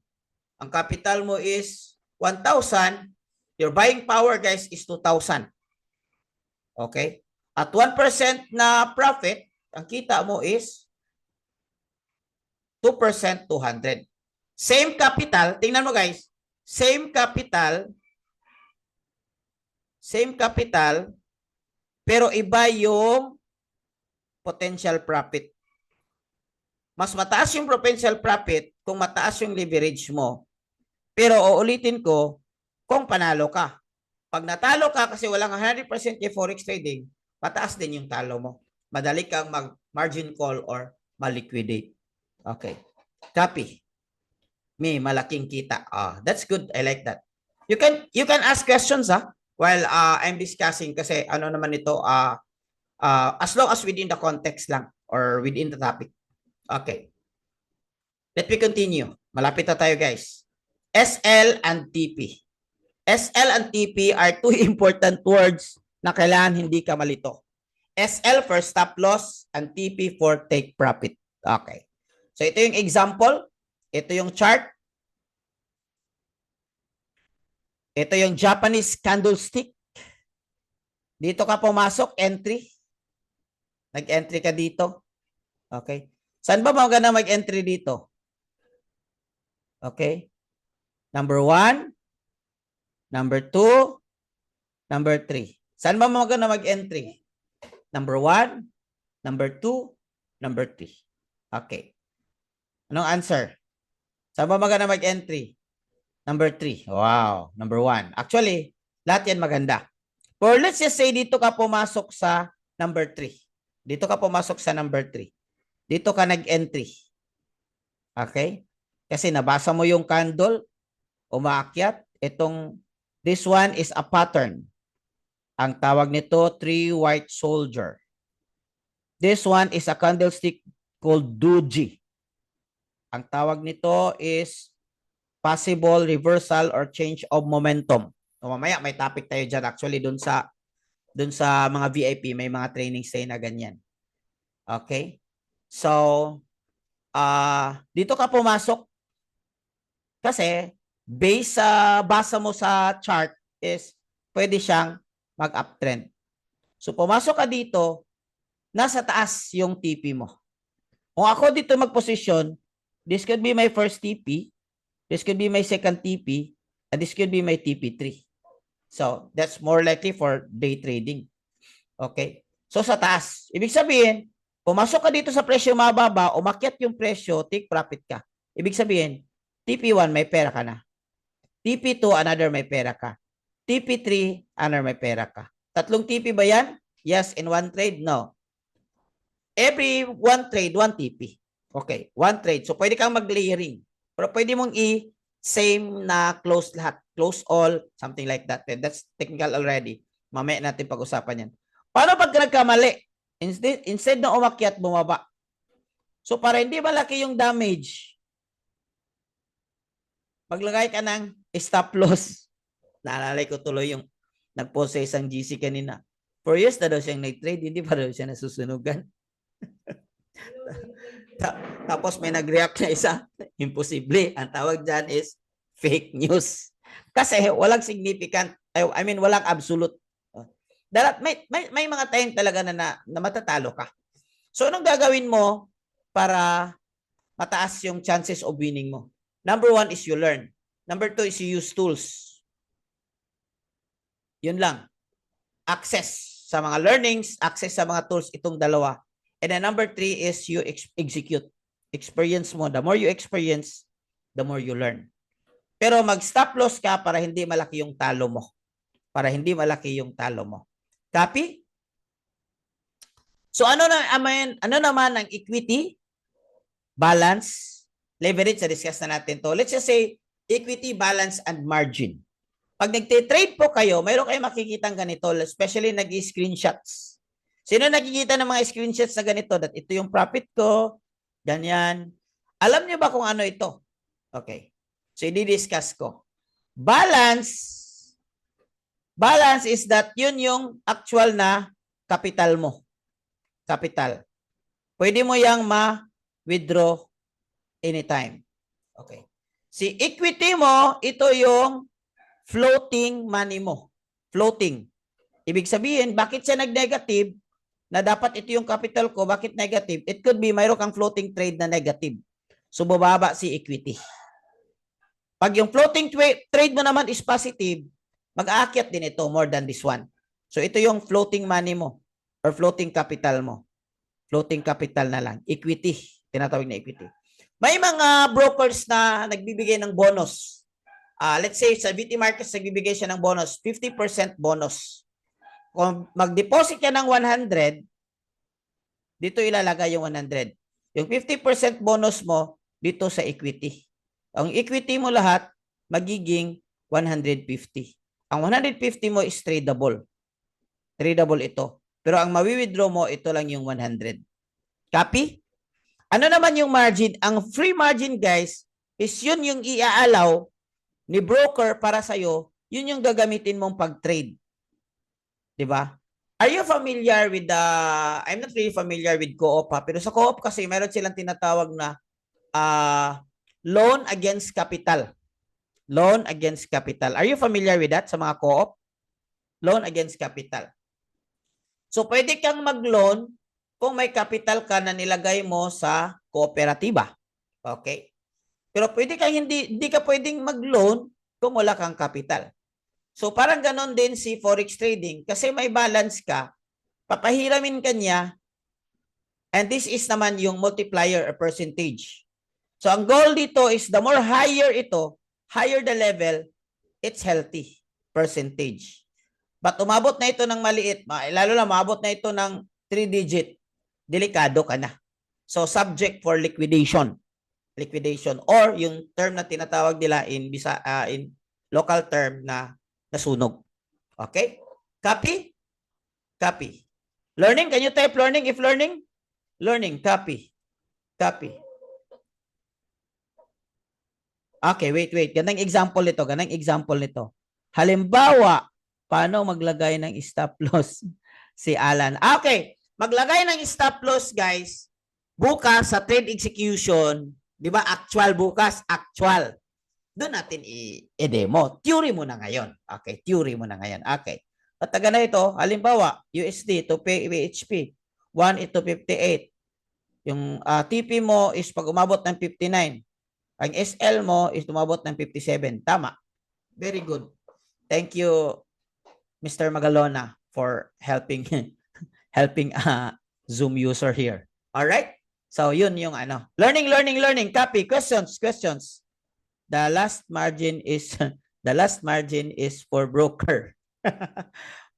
Ang capital mo is 1,000. Your buying power, guys, is 2,000. Okay? At 1% na profit, ang kita mo is 2%, 200. Same capital, tingnan mo guys, same capital, pero iba yung potential profit. Mas mataas yung potential profit kung mataas yung leverage mo. Pero uulitin ko, kung panalo ka. Pag natalo ka kasi walang 100% yung forex trading, mataas din yung talo mo. Madali kang mag-margin call or ma-liquidate. Okay. Copy. malaking kita. That's good. I like that. You can ask questions while I'm discussing kasi ano naman ito as long as within the context lang or within the topic. Okay. Let me continue. Malapit na tayo, guys. SL and TP. SL and TP are two important words na kailangan hindi ka malito. SL for stop loss and TP for take profit. Okay. So ito yung example. Ito yung chart. Ito yung Japanese candlestick. Dito ka pumasok, entry. Nag-entry ka dito. Okay. Saan ba maganda mag-entry dito? Okay. Number 1, number 2, number 3. Saan ba maganda mag-entry? Number 1, number 2, number 3. Okay. Anong answer? Saan ba maganda mag-entry? Number 3. Wow. Number 1. Actually, lahat yan maganda. Or let's just say dito ka pumasok sa number 3. Dito ka pumasok sa number 3. Dito ka nag-entry. Okay? Kasi nabasa mo yung candle, umaakyat. This one is a pattern. Ang tawag nito, 3 white soldier. This one is a candlestick called Doji. Ang tawag nito is possible reversal or change of momentum. So, mamaya may topic tayo dyan. Actually, dun sa mga VIP, may mga training stay na ganyan. Okay? So, dito ka pumasok kasi based sa basa mo sa chart is pwede siyang mag-uptrend. So, pumasok ka dito, nasa taas yung TP mo. Kung ako dito mag-position, this could be my first TP, this could be my second TP, and this could be my TP3. So, that's more likely for day trading. Okay? So, sa taas. Ibig sabihin, pumasok ka dito sa presyo mababa, umakyat yung presyo, take profit ka. Ibig sabihin, TP1, may pera ka na. TP2, another may pera ka. TP3, another may pera ka. Tatlong TP ba yan? Yes, in one trade? No. Every one trade, one TP. Okay, one trade. So, pwede kang mag-layering. Pero pwede mong same na close lahat. Close all, something like that. That's technical already. Mamaya natin pag-usapan yan. Paano pag nagkamali? Instead na umakyat, bumaba. So, para hindi malaki yung damage, maglagay ka ng stop loss. Naalala ko tuloy yung nag-post sa isang GC kanina. 4 years na daw siyang nag-trade, hindi pa daw siya nasusunugan. Tapos may nag-react na isa, imposible. Ang tawag dyan is fake news. Kasi walang significant, I mean, walang absolute. May mga time talaga na matatalo ka. So, anong gagawin mo para mataas yung chances of winning mo? Number 1 is you learn. Number 2 is you use tools. Yun lang. Access sa mga learnings, access sa mga tools, itong dalawa. And then number 3 is you execute. Experience mo. The more you experience, the more you learn. Pero mag-stop loss ka para hindi malaki yung talo mo. Para hindi malaki yung talo mo. Copy? So ano naman ang equity, balance, leverage, na-discuss na natin to. Let's just say equity, balance, and margin. Pag nagte-trade po kayo, mayroon kayo makikitang ganito, especially nag-screenshots. Sino nakikita ng mga screenshots na ganito? That ito yung profit ko, ganyan. Alam niyo ba kung ano ito? Okay. So, i-discuss ko. Balance is that yun yung actual na capital mo. Capital. Pwede mo yang ma-withdraw anytime. Okay. Si equity mo, ito yung floating money mo. Floating. Ibig sabihin, bakit siya nag-negative? Na dapat ito yung capital ko, bakit negative? It could be mayroon kang floating trade na negative. So, bababa si equity. Pag yung floating trade mo naman is positive, mag-aakyat din ito more than this one. So, ito yung floating money mo or floating capital mo. Floating capital na lang. Equity. Tinatawag na equity. May mga brokers na nagbibigay ng bonus. Let's say sa VT Markets nagbibigay siya ng bonus, 50% bonus. Kung mag-deposit ka ng 100, dito ilalagay yung 100. Yung 50% bonus mo dito sa equity. Ang equity mo lahat, magiging 150. Ang 150 mo is tradable. Tradable ito. Pero ang mawi-withdraw mo, ito lang yung 100. Copy? Ano naman yung margin? Ang free margin, guys, is yun yung i-allow ni broker para sa'yo, yun yung gagamitin mong pag-trade. Diba? Are you familiar with the, I'm not really familiar with co-op, pero sa co-op kasi meron silang tinatawag na loan against capital. Loan against capital. Are you familiar with that sa mga co-op? Loan against capital. So, pwede kang mag-loan kung may capital ka na nilagay mo sa kooperatiba. Okay? Pero pwede kang hindi ka pwedeng mag-loan kung wala kang capital. So, parang ganon din si Forex trading. Kasi may balance ka, papahiramin ka niya, and this is naman yung multiplier or percentage. So, ang goal dito is the more higher ito, higher the level, it's healthy percentage. But umabot na ito ng maliit, lalo na umabot na ito ng 3-digit, delikado ka na. So, subject for liquidation. Liquidation or yung term na tinatawag nila in local term na nasunog. Okay? Copy? Copy. Learning? Can you type learning if learning? Learning. Copy. Copy. Okay, wait. Ganang example nito. Ganang example nito. Halimbawa, paano maglagay ng stop loss si Alan? Okay, maglagay ng stop loss, guys. Bukas sa trade execution, di ba? Actual bukas, actual. Doon natin i-demo. Theory mo na ngayon. Okay, theory mo na ngayon. Okay. At taga na ito, halimbawa, USD to PHP, 1 ito 58. Yung TP mo is pag umabot ng 59. Ang SL mo is umabot ng 57. Tama. Very good. Thank you, Mr. Magalona, for helping Zoom user here. All right? So, yun yung ano. Learning. Copy. Questions. The last margin is for broker.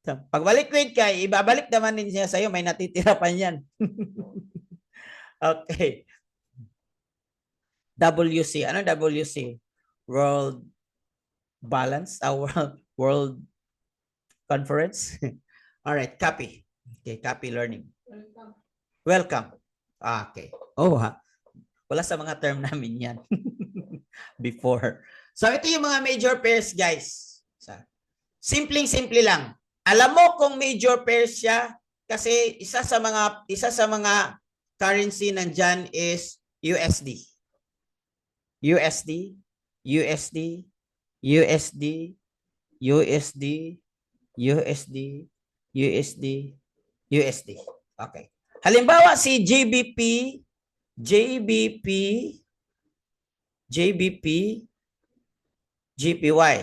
So, pag balik-wait ka, ibabalik naman din siya sa'yo. May natitira pa niyan. Okay. WC. Ano WC? World Balance? World Conference? All right. Copy. Okay. Copy learning. Welcome. Okay. Oh, ha. Wala sa mga term namin yan. Before. So, ito yung mga major pairs, guys. Simple lang. Alam mo kung major pairs siya kasi isa sa mga currency nandyan is USD. USD. Okay. Halimbawa si JBP, GPY.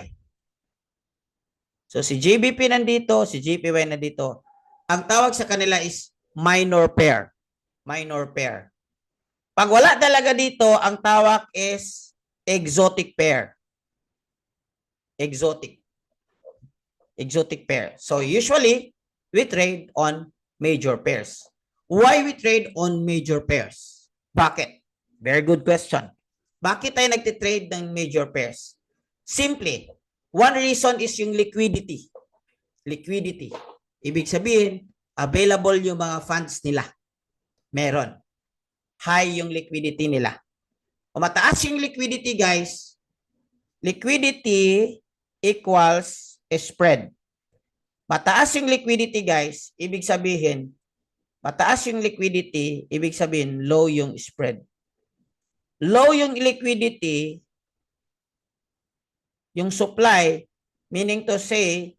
So si JBP nandito, si GPY nandito. Ang tawag sa kanila is minor pair. Pag wala talaga dito, ang tawag is exotic pair. Exotic pair. So usually, we trade on major pairs. Why we trade on major pairs? Bakit? Very good question. Bakit tayo nagtitrade ng major pairs? Simply, one reason is yung liquidity. Ibig sabihin, available yung mga funds nila. Meron. High yung liquidity nila. O mataas yung liquidity, guys. Liquidity equals spread. Mataas yung liquidity, guys, ibig sabihin, low yung spread. Low yung liquidity, yung supply, meaning to say,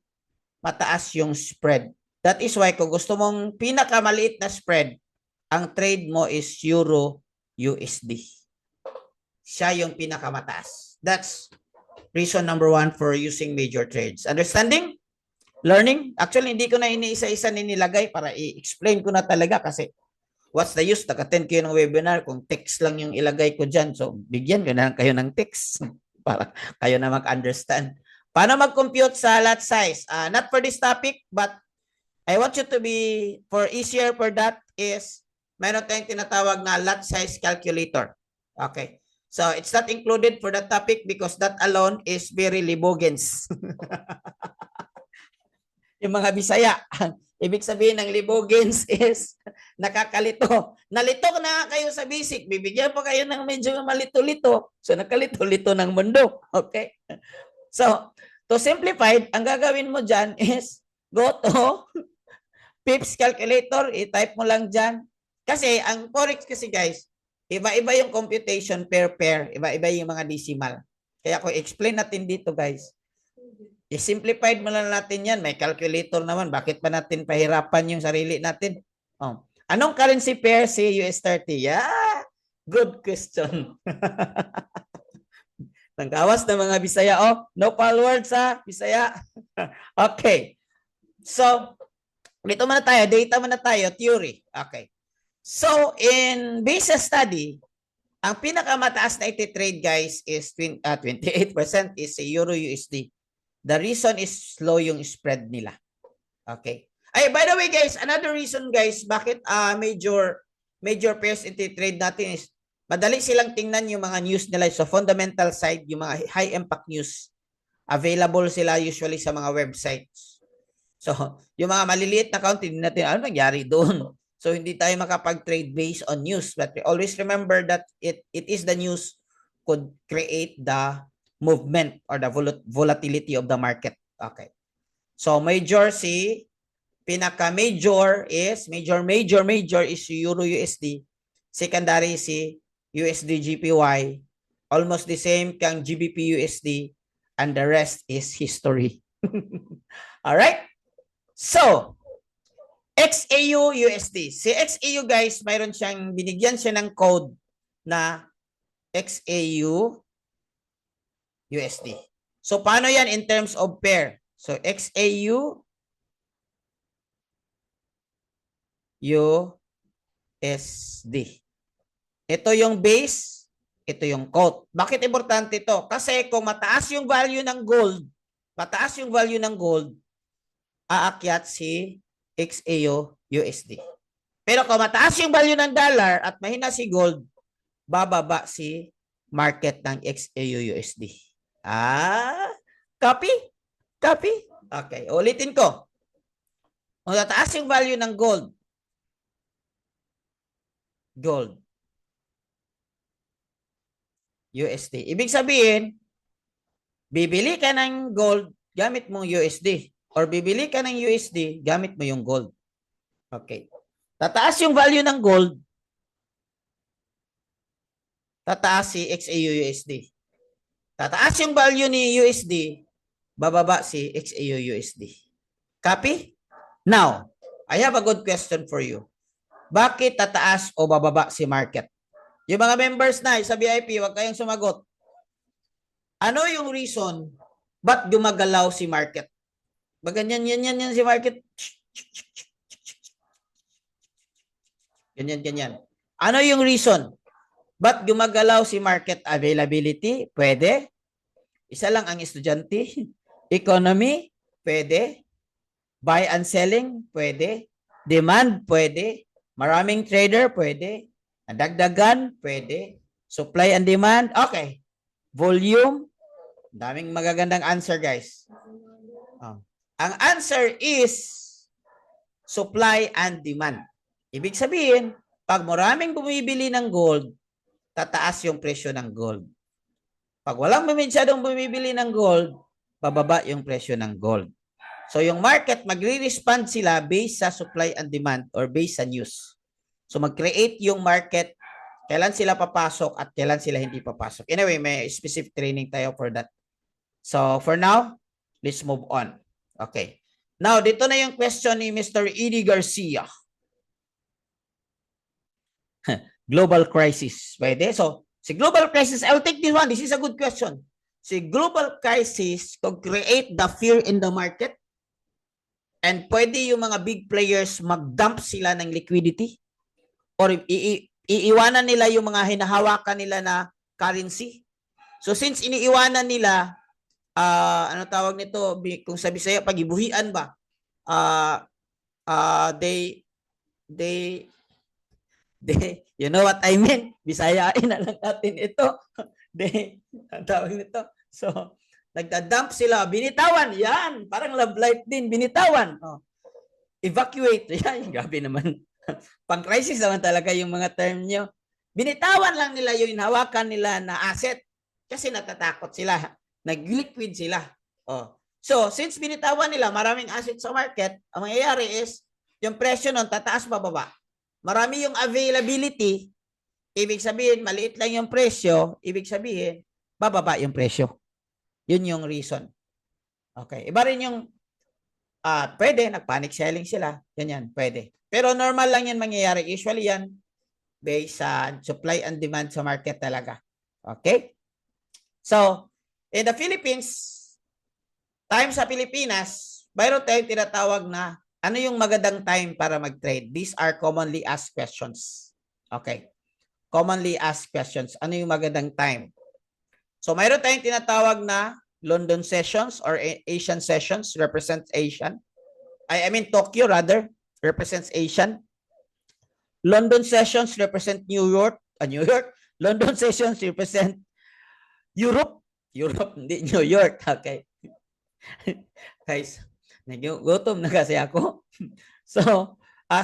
mataas yung spread. That is why kung gusto mong pinakamaliit na spread, ang trade mo is Euro USD. Siya yung pinakamataas. That's reason number 1 for using major trades. Understanding? Learning? Actually, hindi ko na iniisa-isa nilagay para i-explain ko na talaga kasi what's the use? Nag-attend kayo ng webinar kung text lang yung ilagay ko dyan. So, bigyan ko na kayo ng text para kayo na mag-understand. Paano mag-compute sa lot size? Not for this topic, but I want you to be, for easier for that is, meron tayong tinatawag na lot size calculator. Okay. So it's not included for that topic because that alone is very libogens. Yung mga Bisaya, ibig sabihin ng libogens is nakakalito. Nalito na kayo sa basic, bibigyan pa kayo ng medyo malito-lito. So nakalito-lito ng mundo. Okay? So, to simplify, ang gagawin mo dyan is go to Pips calculator, i-type mo lang dyan. Kasi ang forex kasi guys, iba-iba yung computation per pair, iba-iba yung mga decimal. Kaya ko explain natin dito guys. I-simplified mo lang natin yan. May calculator naman. Bakit pa natin pahirapan yung sarili natin? Oh. Anong currency pair si US30? Yeah, good question. Nanggawas na mga Bisaya. Oh, no pal words ha, Bisaya. Okay. So, dito muna tayo. Data muna tayo. Theory. Okay. So, in basis study, ang pinakamataas na iti-trade guys is 28% is Euro USD. The reason is slow yung spread nila. Okay. Ay, by the way guys, another reason guys, bakit major pairs iti-trade natin is madali silang tingnan yung mga news nila. So fundamental side, yung mga high impact news, available sila usually sa mga websites. So, yung mga maliliit na account, hindi natin ano nangyari doon. So, hindi tayo makapag-trade based on news. But always remember that it is the news could create the movement or the volatility of the market. Okay. So, major pinaka-major is, major is Euro USD. Secondary si USD GPY. Almost the same kang GBP USD. And the rest is history. Alright? So, XAU USD. Si XAU guys, mayroon siyang, binigyan siya ng code na XAU USD. So, paano yan in terms of pair? So, XAU USD. Ito yung base, ito yung quote. Bakit importante ito? Kasi kung mataas yung value ng gold, aakyat si XAU USD. Pero kung mataas yung value ng dollar at mahina si gold, bababa si market ng XAU USD. Copy? Copy? Okay, ulitin ko. Kung mataas yung value ng gold, USD. Ibig sabihin, bibili ka ng gold, gamit mong USD. Or bibili ka ng USD, gamit mo yung gold. Okay. Tataas yung value ng gold, tataas si XAU USD. Tataas yung value ni USD, bababa si XAU USD. Copy? Now, I have a good question for you. Bakit tataas o bababa si market? Yung mga members na sa VIP, huwag kayong sumagot. Ano yung reason ba't gumagalaw si market? Ganyan si market. Ganyan. Ano yung reason? Ba't gumagalaw si market? Availability? Pwede. Isa lang ang estudyante. Economy? Pwede. Buy and selling? Pwede. Demand? Pwede. Maraming trader? Pwede. Dagdagan? Pwede. Supply and demand? Okay. Volume? Daming magagandang answer, guys. Ang answer is supply and demand. Ibig sabihin, pag maraming bumibili ng gold, tataas yung presyo ng gold. Pag walang masyadong bumibili ng gold, bababa yung presyo ng gold. So yung market, magre-respond sila based sa supply and demand or based sa news. So mag-create yung market, kailan sila papasok at kailan sila hindi papasok. Anyway, may specific training tayo for that. So for now, let's move on. Okay. Now, dito na yung question ni Mr. Edie Garcia. Global crisis. Pwede? So, si global crisis, I'll take this one. This is a good question. Si global crisis could create the fear in the market and pwede yung mga big players mag-dump sila ng liquidity or iiwanan nila yung mga hinahawakan nila na currency. So, since iniiwanan nila, ano tawag nito, kung sa Bisaya, pagibuhian ba? They You know what I mean? Bisayain na lang natin ito. Ang tawag nito. So, nagda-dump sila. Binitawan. Yan. Parang love life din. Binitawan. Oh. Evacuate. Yan. Grabe naman. Pang-crisis naman talaga yung mga term nyo. Binitawan lang nila yung hinawakan nila na asset kasi natatakot sila. Nag-liquid sila. Oh. So, since binitawan nila maraming asset sa market, ang mangyayari is yung presyo nun tataas bababa. Marami yung availability, ibig sabihin maliit lang yung presyo, ibig sabihin bababa yung presyo. Yun yung reason. Okay. Iba rin yung pwede, nag-panic selling sila. Yan, pwede. Pero normal lang yan mangyayari. Usually yan based sa supply and demand sa market talaga. Okay? So, in the Philippines, time sa Pilipinas, mayroon tayong tinatawag na ano yung magandang time para mag-trade? These are commonly asked questions. Okay. Commonly asked questions. Ano yung magandang time? So, mayroon tayong tinatawag na London sessions or Asian sessions represents Asian. I mean Tokyo rather represents Asian. London sessions represent New York. New York. London sessions represent Europe. Europe, hindi New York. Okay. Guys, gutom na kasi ako. So,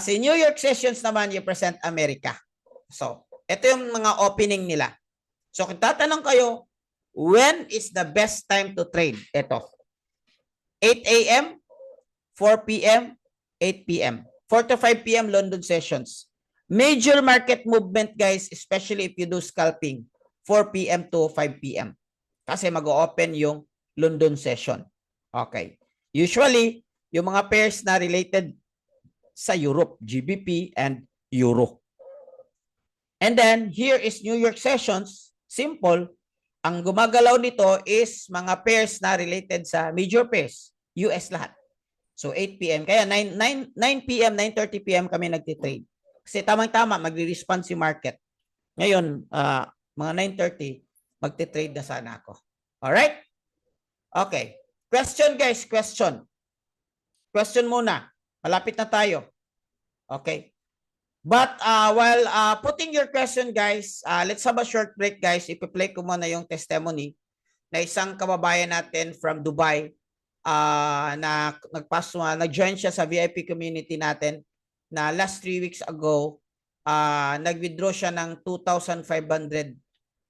si New York sessions naman represent America. So, ito yung mga opening nila. So, kung tatanong kayo, when is the best time to trade? Ito. 8 a.m., 4 p.m., 8 p.m. 4 to 5 p.m. London sessions. Major market movement, guys, especially if you do scalping, 4 p.m. to 5 p.m. Kasi mag-open yung London session. Okay. Usually, yung mga pairs na related sa Europe, GBP and Euro. And then, here is New York sessions. Simple. Ang gumagalaw nito is mga pairs na related sa major pairs. US lahat. So, 8 p.m. Kaya 9 p.m., 9:30 p.m. kami nagtitrade. Kasi tamang-tama, magre-respond si market. Ngayon, mga 9:30, magtitrade na sana ako. Alright? Okay. Question, guys. Question. Question muna. Malapit na tayo. Okay. But while putting your question, guys, let's have a short break, guys. Ipi-play ko muna yung testimony na isang kababayan natin from Dubai na nag-join siya sa VIP community natin na last 3 weeks ago, nag-withdraw siya ng 2,500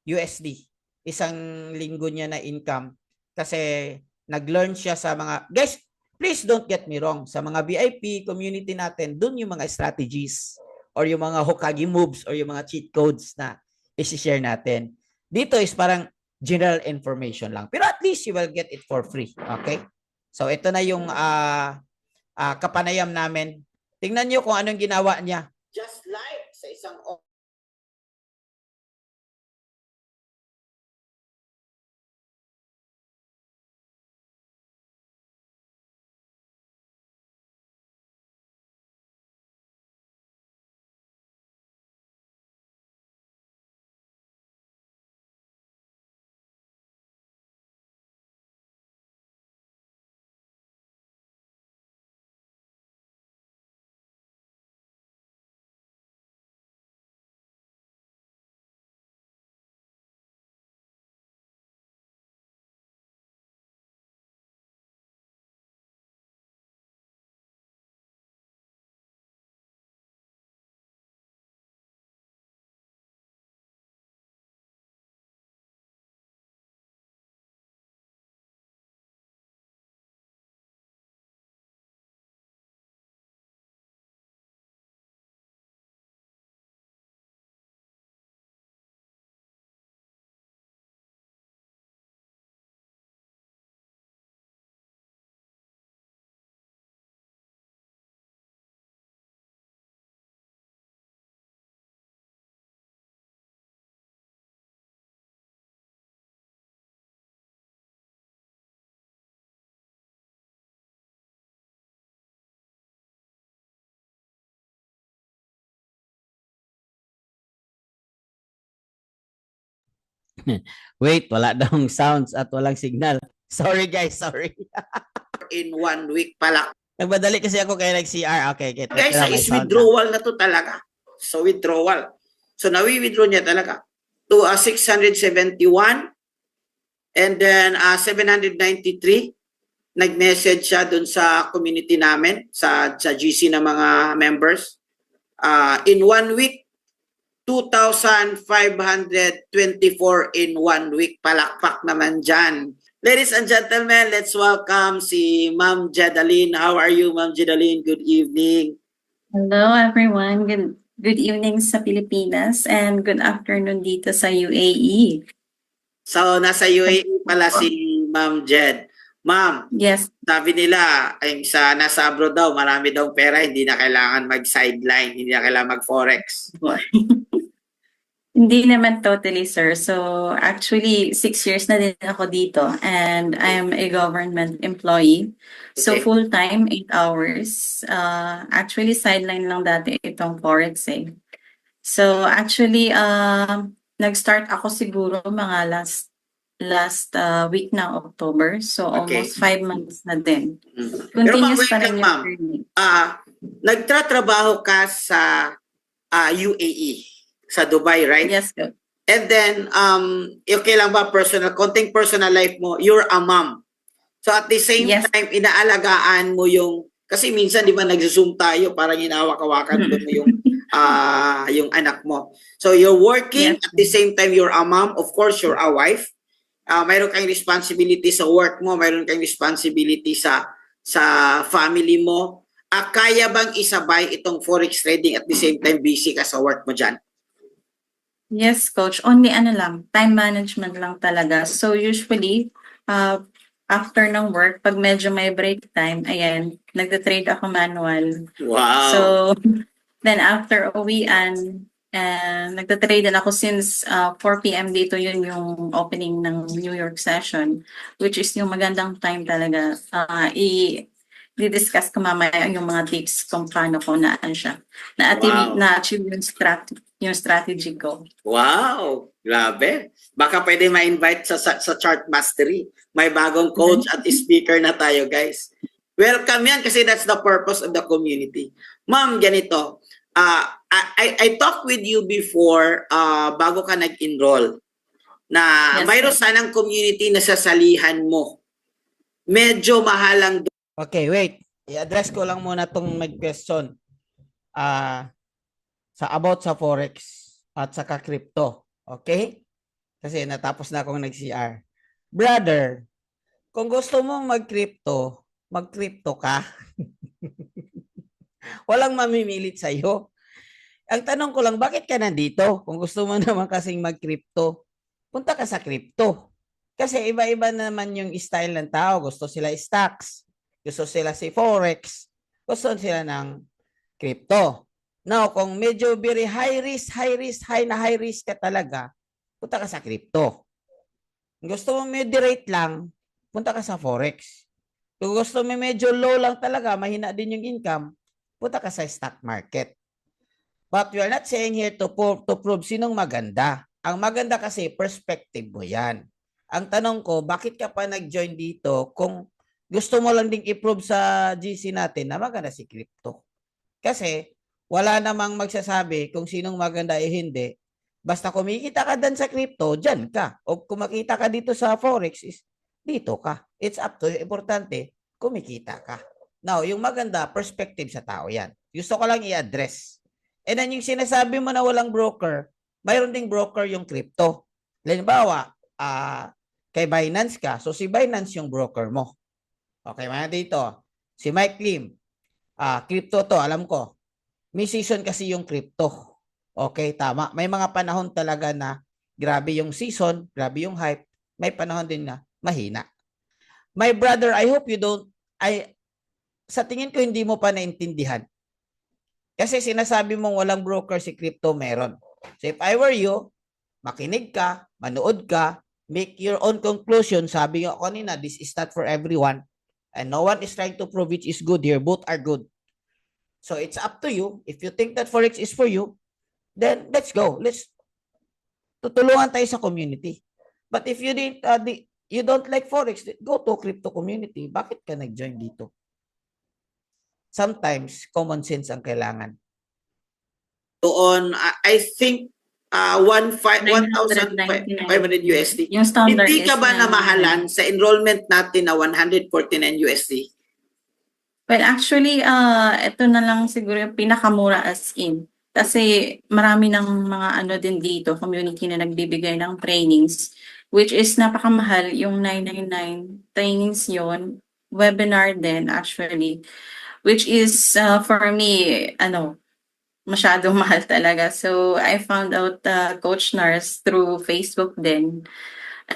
USD. Isang linggo niya na income kasi nag-learn siya sa mga, guys, please don't get me wrong, sa mga VIP community natin, dun yung mga strategies or yung mga Hokage moves or yung mga cheat codes na isi-share natin. Dito is parang general information lang. Pero at least you will get it for free. Okay? So ito na yung kapanayam namin. Tingnan nyo kung anong ginawa niya. Just like sa isang wait, wala daw sounds at walang signal. Sorry guys, sorry. In 1 week pala. Nagmadali kasi ako kaya nag-CR. Okay, get. Guys, is withdrawal na to talaga. So withdrawal. So nawi-withdraw niya talaga to 671 and then 793. Nag-message siya dun sa community namin, sa GC na mga members. In 1 week, 2,524 in 1 week. Palakpak naman dyan. Ladies and gentlemen, let's welcome si Ma'am Jedaline. How are you, Ma'am Jedaline? Good evening. Hello everyone. Good evening sa Pilipinas and good afternoon dito sa UAE. So, nasa UAE pala si Ma'am Jed. Ma'am, Yes. sabi nila, ay nasa abroad daw, marami daw pera, hindi na kailangan mag-sideline, hindi na kailangan mag-forex. Hindi naman totally, sir. So actually, 6 years na din ako dito and I am a government employee. So Okay. full-time, 8 hours. Actually, sideline lang dati itong Forex eh. So actually, nag-start ako siguro mga last week ng October. So Okay. almost 5 months na din. Pero ma'am, Continuous wait pa lang rin ma'am. yung journey. Nagtatrabaho ka sa UAE, sa Dubai, right? Yes, sir. And then, okay lang ba konting personal life mo, you're a mom. So at the same Yes. time, inaalagaan mo yung, kasi minsan di ba nag-zoom tayo, parang inawak-awakan mo yung anak mo. So you're working, Yes. at the same time you're a mom, of course you're a wife. Mayroon kang responsibility sa work mo, mayroon kang responsibility sa family mo. Kaya bang isabay itong forex trading at the same time busy ka sa work mo dyan? Yes, coach. Only lang, time management lang talaga. So usually, after ng work, pag medyo may break time, ayan, nagda-trade ako manual. Wow. So, then after uwian, nagta-trade din ako since 4 p.m. dito yun yung opening ng New York session, which is yung magandang time talaga. I-discuss ko mamaya yung mga tips kung paano ko na-achieve yung strategy ko. Wow, grabe. Baka pwede ma-invite sa Chart Mastery. May bagong coach at speaker na tayo, guys. Welcome yan kasi that's the purpose of the community. Ma'am, ganito. I talked with you before bago ka nag-enroll na Yes, mayroon sir. sanang community na sasalihan mo. Medyo mahalang. Okay, wait. I-address ko lang muna tong mag-question about sa forex at saka crypto. Okay? Kasi natapos na akong nag-CR. Brother, kung gusto mong mag-crypto ka. Walang mamimilit sa'yo. Ang tanong ko lang, bakit ka nandito? Kung gusto mo naman kasing mag-crypto, punta ka sa crypto. Kasi iba-iba naman yung style ng tao. Gusto sila stocks. Gusto sila si forex. Gusto sila ng crypto. Now, kung medyo very high risk ka talaga, punta ka sa crypto. Kung gusto mo moderate lang, punta ka sa forex. Kung gusto mo medyo low lang talaga, mahina din yung income, punta ka sa stock market. But we are not saying here to prove sinong maganda. Ang maganda kasi, perspective mo yan. Ang tanong ko, bakit ka pa nag-join dito kung gusto mo lang ding i-prove sa GC natin na maganda si crypto? Kasi, wala namang magsasabi kung sinong maganda o hindi. Basta kumikita ka dan sa crypto, dyan ka. O kumakita ka dito sa forex, dito ka. It's up to you. Importante, kumikita ka. Now, yung maganda, perspective sa tao yan. Gusto ko lang i-address. And then yung sinasabi mo na walang broker, mayroon ding broker yung crypto. Halimbawa, kay Binance ka. So si Binance yung broker mo. Okay, mga dito. Si Mike Lim. Crypto to, alam ko. May season kasi yung crypto. Okay, tama. May mga panahon talaga na grabe yung season, grabe yung hype. May panahon din na mahina. My brother, I hope you don't, sa tingin ko hindi mo pa naintindihan. Kasi sinasabi mong walang broker si crypto, meron. So if I were you, makinig ka, manood ka, make your own conclusion. Sabi nga kanina, this is not for everyone. And no one is trying to prove which is good here. Both are good. So it's up to you. If you think that forex is for you, then let's go. Let's tutulungan tayo sa community. But if you don't like forex, go to crypto community. Bakit ka nag-join dito? Sometimes common sense ang kailangan. doon, I think 1,500 USD. Yung standard Hindi ka is ba namahalan sa enrollment natin na 149 USD? Well, actually, ito na lang siguro yung pinakamura as in. Kasi marami ng mga ano din dito, community na nagbibigay ng trainings, which is napakamahal, yung 999 trainings yon, webinar din actually, which is for me, masyadong mahal talaga. So, I found out Coach Nars through Facebook din.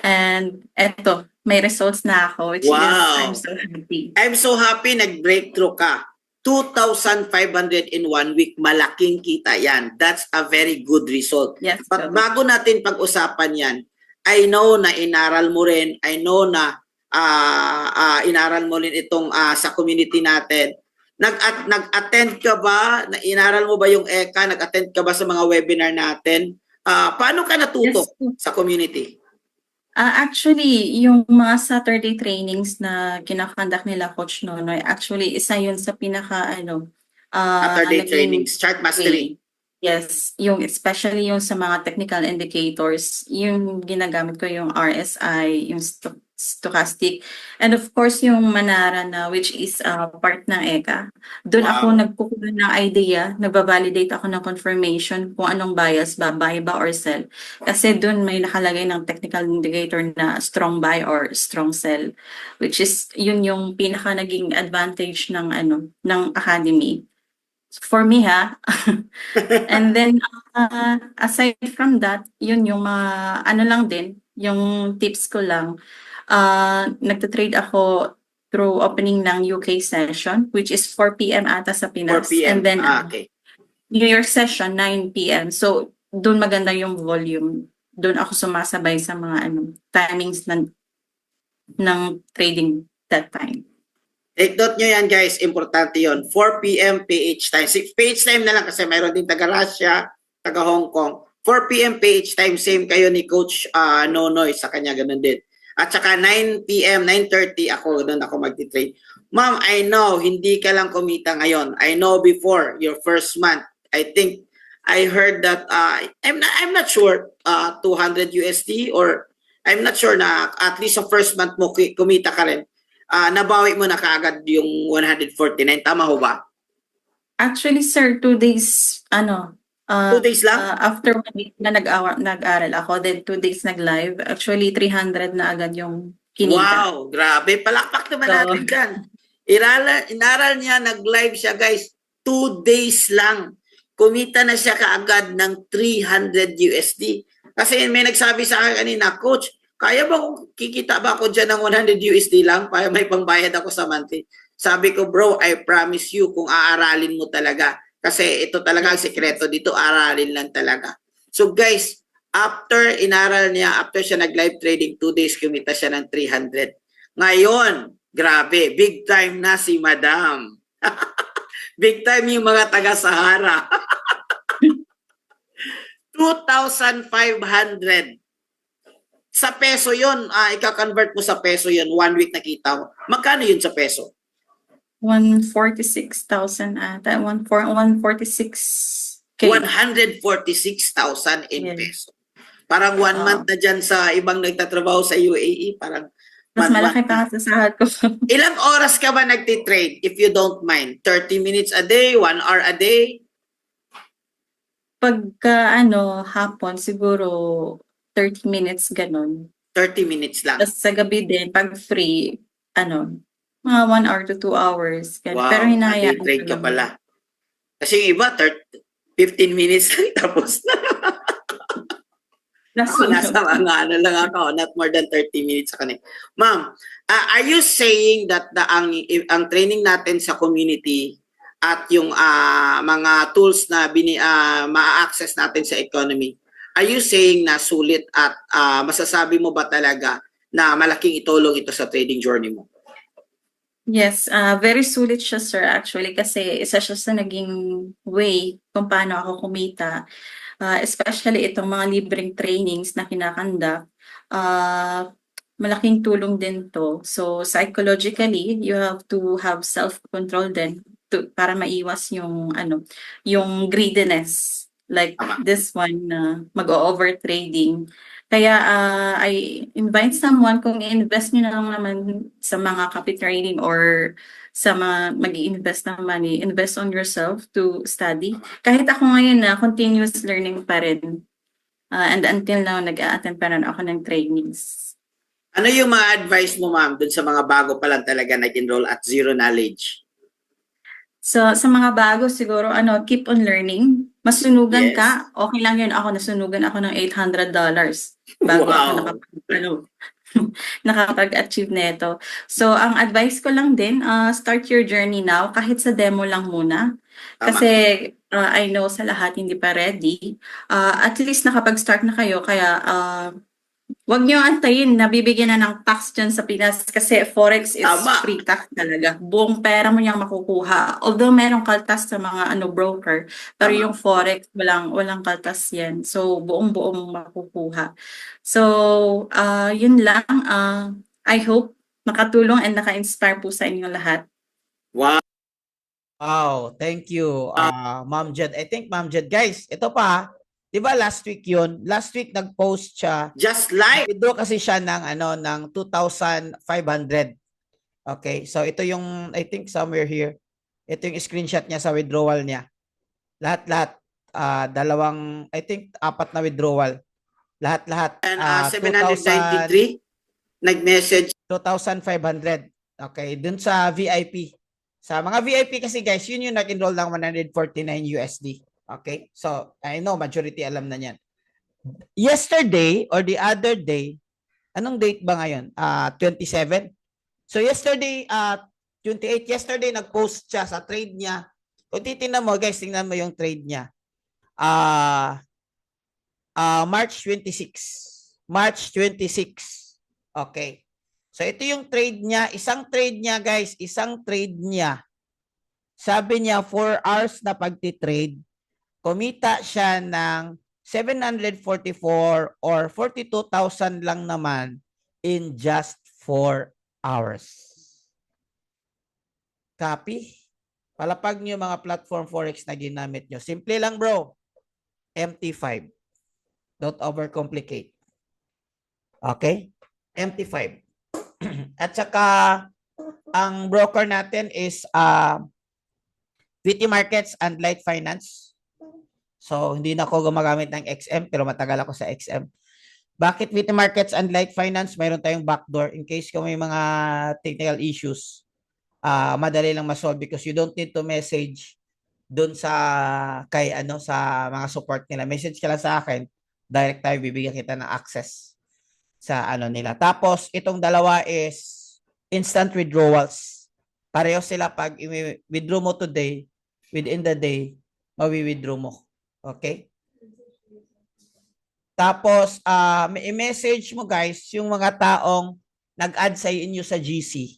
And eto, may results na ako, which is I'm Wow. so happy. I'm so happy nag-breakthrough ka. 2,500 in 1 week, malaking kita yan. That's a very good result. Yes, But Coach. bago natin pag-usapan yan, I know na inaral mo rin, I know na inaral mo rin itong sa community natin. Nag-attend ka ba? Inaral mo ba yung ECA? Nag-attend ka ba sa mga webinar natin? Paano ka natuto Yes. sa community? Actually, yung mga Saturday trainings na kinakandak nila Coach Nonoy, actually, isa yun sa pinaka, Saturday naging trainings, chart mastery. Yes, yung especially yung sa mga technical indicators, yung ginagamit ko yung RSI, yung stochastic, and of course yung Manara na which is part ng ECA. Doon ako Wow. nagkukuha ng idea, nagbabalidate ako ng confirmation kung anong bias ba, buy ba or sell. Kasi doon may nakalagay ng technical indicator na strong buy or strong sell, which is yun yung pinaka naging advantage ng ng academy. For me and then aside from that, yun yung ano lang din, yung tips ko lang. Nagta-trade ako through opening ng UK session, which is 4 p.m. ata sa 4 Pinas. p.m. And then Okay. New York session 9 p.m. So doon maganda yung volume. Doon ako sumasabay sa mga timings ng trading that time. Take note nyo yan guys, importante yon. 4 p.m. PH time. PH time na lang kasi mayroon din taga-Russia, taga-Hong Kong. 4 p.m. PH time, same kayo ni Coach Nonoy, sa kanya ganun din. At saka 9 p.m., 9:30 ako, doon ako magti-trade. Ma'am, I know, hindi ka lang kumita ngayon. I know before, your first month, I think, I heard that, I'm not sure, 200 USD or I'm not sure na at least sa first month mo kumita ka rin. Nabawi mo na kaagad yung 149, tama ho ba? Actually, sir, 2 days, 2 days lang? After 1 week na nag-aral ako, then 2 days nag-live, actually 300 na agad yung kinita. Wow, grabe. Palakpak naman So, natin dyan. Inaral niya, nag-live siya guys, 2 days lang. Kumita na siya kaagad ng 300 USD. Kasi may nagsabi sa akin kanina, Coach, kaya ba kung kikita ba ako dyan ng 100 USD lang para may pangbayad ako sa monthly? Sabi ko, bro, I promise you kung aaralin mo talaga. Kasi ito talaga ang sekreto dito, aralin lang talaga. So guys, after inaral niya, after siya nag-live trading, 2 days, kumita siya ng 300. Ngayon, grabe, big time na si Madam. Big time yung mga taga-Sahara. 2,500. Sa peso yun, ika-convert mo sa peso yun, 1 week nakita mo. Magkano yun sa peso? 146,000 ata, 146K. 146,000 in Yes. peso. Parang 1 month na dyan sa ibang nagtatrabaho sa UAE. Parang Mas malaki pa sa sahod ko. Ilang oras ka ba nagtitrade, if you don't mind? 30 minutes a day, 1 hour a day? Pagka hapon, siguro 30 minutes ganun. 30 minutes lang. Tapos sa gabi din, pag free, mga 1 hour to 2 hours. Ganun. Wow, Pero hinahayaan nag-trade ko ka lang. pala. Kasi yung iba, 15 minutes lang tapos na. Ako, nasa mga lang ako, not more than 30 minutes sa kanila. Ma'am, are you saying that ang training natin sa community at yung mga tools na ma-access natin sa economy, are you saying na sulit at masasabi mo ba talaga na malaking itulong ito sa trading journey mo? Yes, very sulit siya, sir, actually, kasi isa siya sa naging way kung paano ako kumita. Especially itong mga libreng trainings na kinakandak, malaking tulong din to. So psychologically, you have to have self-control din para maiwas yung yung greediness. like Tama. this one na mag-over-trading. Kaya I invite someone kung i-invest nyo na lang naman sa mga copy trading or sa mga mag-i-invest ng money, invest on yourself to study. Kahit ako ngayon na continuous learning pa rin. And until now, nag-a-attend pa rin ako ng trainings. Ano yung mga advice mo, ma'am, dun sa mga bago pa lang talaga nag-enroll at zero knowledge? So, sa mga bago siguro, keep on learning. Masunugan Yes. ka, okay lang yun. Ako, nasunugan ako ng $800 bago ako Wow. nakapag-achieve nito. So, ang advice ko lang din, start your journey now, kahit sa demo lang muna. Tama. Kasi I know sa lahat hindi pa ready. At least nakapag-start na kayo, kaya wag niyo antayin na bibigyan na ng tax dyan sa Pinas kasi Forex is Tama. free tax talaga. Buong pera mo niyang makukuha. Although merong kaltas sa mga broker, pero Tama. yung Forex walang kaltas yan. So buong-buong mong makukuha. So yun lang. I hope nakatulong and naka-inspire po sa inyo lahat. Wow. Wow, thank you, Ma'am Jed. I think, Ma'am Jed, guys, ito pa, di ba last week yun? Last week nag-post siya. Just like. Withdraw kasi siya ng 2,500. Okay, so ito yung, I think somewhere here, ito yung screenshot niya sa withdrawal niya. Lahat-lahat, I think 4 na withdrawal. Lahat-lahat. And 793 nag-message. 2,500. Okay, dun sa VIP. Sa mga VIP kasi guys, yun yung nag-enroll ng 149 USD. Okay? So, I know majority alam na yan. Yesterday or the other day, anong date ba ngayon? 27. So yesterday, 28, yesterday nag-post siya sa trade niya. Kung titingnan mo guys, tingnan mo yung trade niya. March 26. March 26. Okay. So ito yung trade niya, isang trade niya guys, sabi niya 4 hours na pagti-trade, kumita siya ng 744 or 42,000 lang naman in just 4 hours. Copy? Palapag niyo mga platform Forex na ginamit niyo. Simple lang bro. MT5. Don't overcomplicate. Okay? MT5. At saka, ang broker natin is VT Markets and Light Finance. So, hindi na ako gumagamit ng XM, pero matagal ako sa XM. Bakit VT Markets and Light Finance? Mayroon tayong backdoor in case kung may mga technical issues. Madali lang ma-solve because you don't need to message doon sa mga support nila. Message ka lang sa akin, direct tayo bibigyan kita ng access sa nila. Tapos itong dalawa is instant withdrawals. Pareho sila pag i-withdraw mo today, within the day, mawi-withdraw mo. Okay? Tapos may message mo guys yung mga taong nag-add sa inyo sa GC.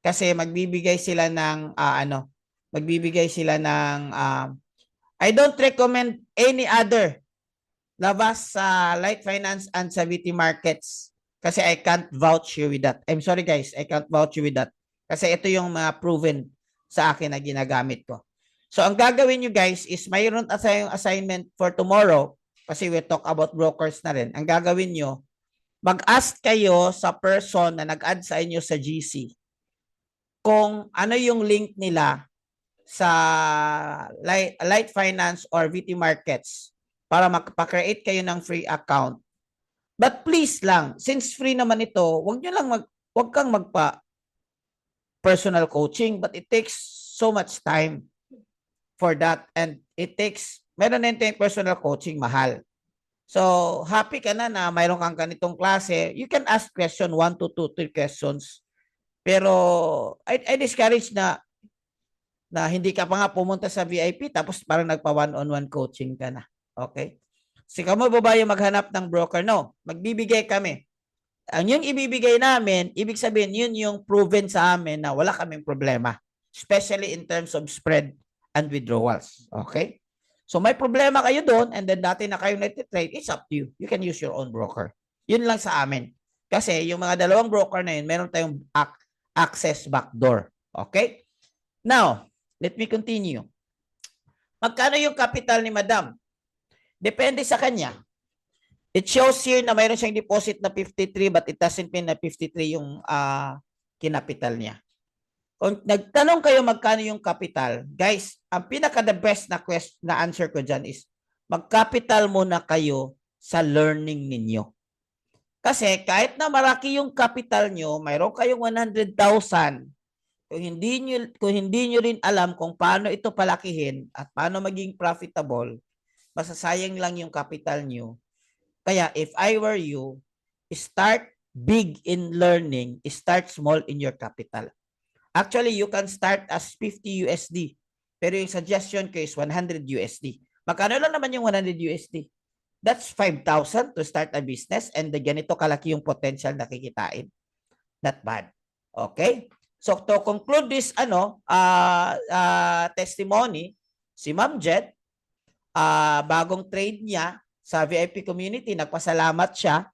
Kasi magbibigay sila ng I don't recommend any other labas sa Light Finance and sa VT Markets kasi I can't vouch you with that. I'm sorry guys, I can't vouch you with that. Kasi ito yung mga proven sa akin na ginagamit ko. So ang gagawin nyo guys is mayroon tayong assignment for tomorrow kasi we talk about brokers na rin. Ang gagawin nyo, mag-ask kayo sa person na nag-add sa inyo sa GC kung ano yung link nila sa Light Finance or VT Markets para magpa-create kayo ng free account. But please lang, since free naman ito, wag kang magpa personal coaching, but it takes so much time for that and meron na yung personal coaching, mahal. So, happy ka na mayroon kang ganitong klase. You can ask question 1 to 2, 3 questions. Pero I discourage na hindi ka pa nga pumunta sa VIP tapos parang nagpa one-on-one coaching ka na. Okay? So, kamo babae maghanap ng broker? No, magbibigay kami. Ang yung ibibigay namin, ibig sabihin yun yung proven sa amin na wala kaming problema. Especially in terms of spread and withdrawals. Okay? So may problema kayo doon and then dati na kayo nag-trade, it's up to you. You can use your own broker. Yun lang sa amin. Kasi yung mga dalawang broker na yun, meron tayong access backdoor. Okay? Now, let me continue. Magkano yung capital ni Madam? Depende sa kanya. It shows here na mayroon siyang deposit na 53 but it doesn't mean na 53 yung kinapital niya. Kung nagtanong kayo magkano yung capital, guys, ang pinaka-the best na answer ko dyan is mag-capital muna kayo sa learning ninyo. Kasi kahit na maraki yung capital nyo, mayroon kayong 100,000, kung hindi nyo rin alam kung paano ito palakihin at paano maging profitable, masasayang lang yung capital nyo. Kaya if I were you, start big in learning, start small in your capital. Actually, you can start as 50 USD. Pero yung suggestion ko is 100 USD. Magkano lang naman yung 100 USD? That's 5,000 to start a business and ganito kalaki yung potential na kikitain. Not bad. Okay? So to conclude this testimony, si Ma'am Jet, bagong trade niya sa VIP community, nagpasalamat siya.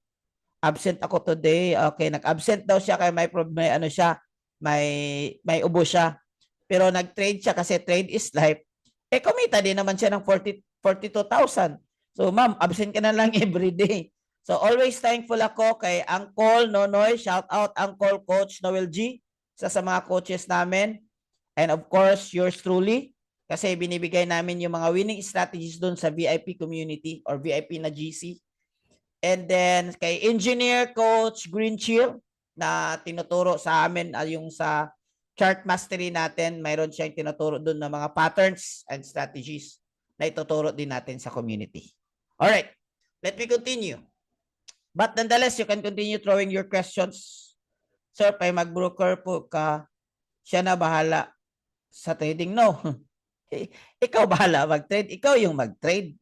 Absent ako today. Okay, nag-absent daw siya kaya may may ubo siya. Pero nag-trade siya kasi trade is life. Kumita din naman siya ng 42,000. So ma'am, absent ka na lang every day. So always thankful ako kay Uncle Nonoy. Shout out Uncle Coach Noel G. Sa mga coaches namin. And of course, yours truly. Kasi binibigay namin yung mga winning strategies doon sa VIP community or VIP na GC. And then kay Engineer Coach Green Chill na tinuturo sa amin yung sa chart mastery natin, mayroon siyang tinuturo doon ng mga patterns and strategies na ituturo din natin sa community. Alright, let me continue. But nonetheless, you can continue throwing your questions. Sir, pay mag-broker po ka, siya na bahala sa trading. No. Ikaw bahala mag-trade. Ikaw yung mag-trade.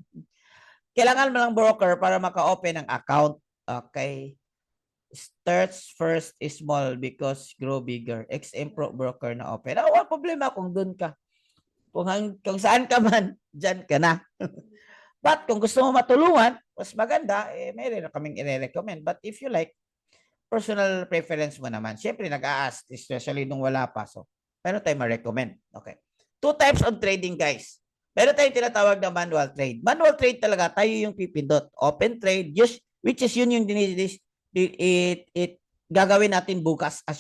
Kailangan mo lang broker para maka-open ng account. Okay. Starts first is small because grow bigger. XM Pro broker na open. Wala problema kung dun ka. Kung saan ka man, dyan ka na. But kung gusto mo matulungan, mas maganda, mayroon na kaming i-recommend. But if you like, personal preference mo naman. Siyempre, nag-a-ask, especially nung wala pa. So, meron tayong ma-recommend. Okay. 2 types of trading, guys. Meron tayong tinatawag na manual trade. Manual trade talaga, tayo yung pipindot. Open trade, which is yun yung gagawin natin bukas as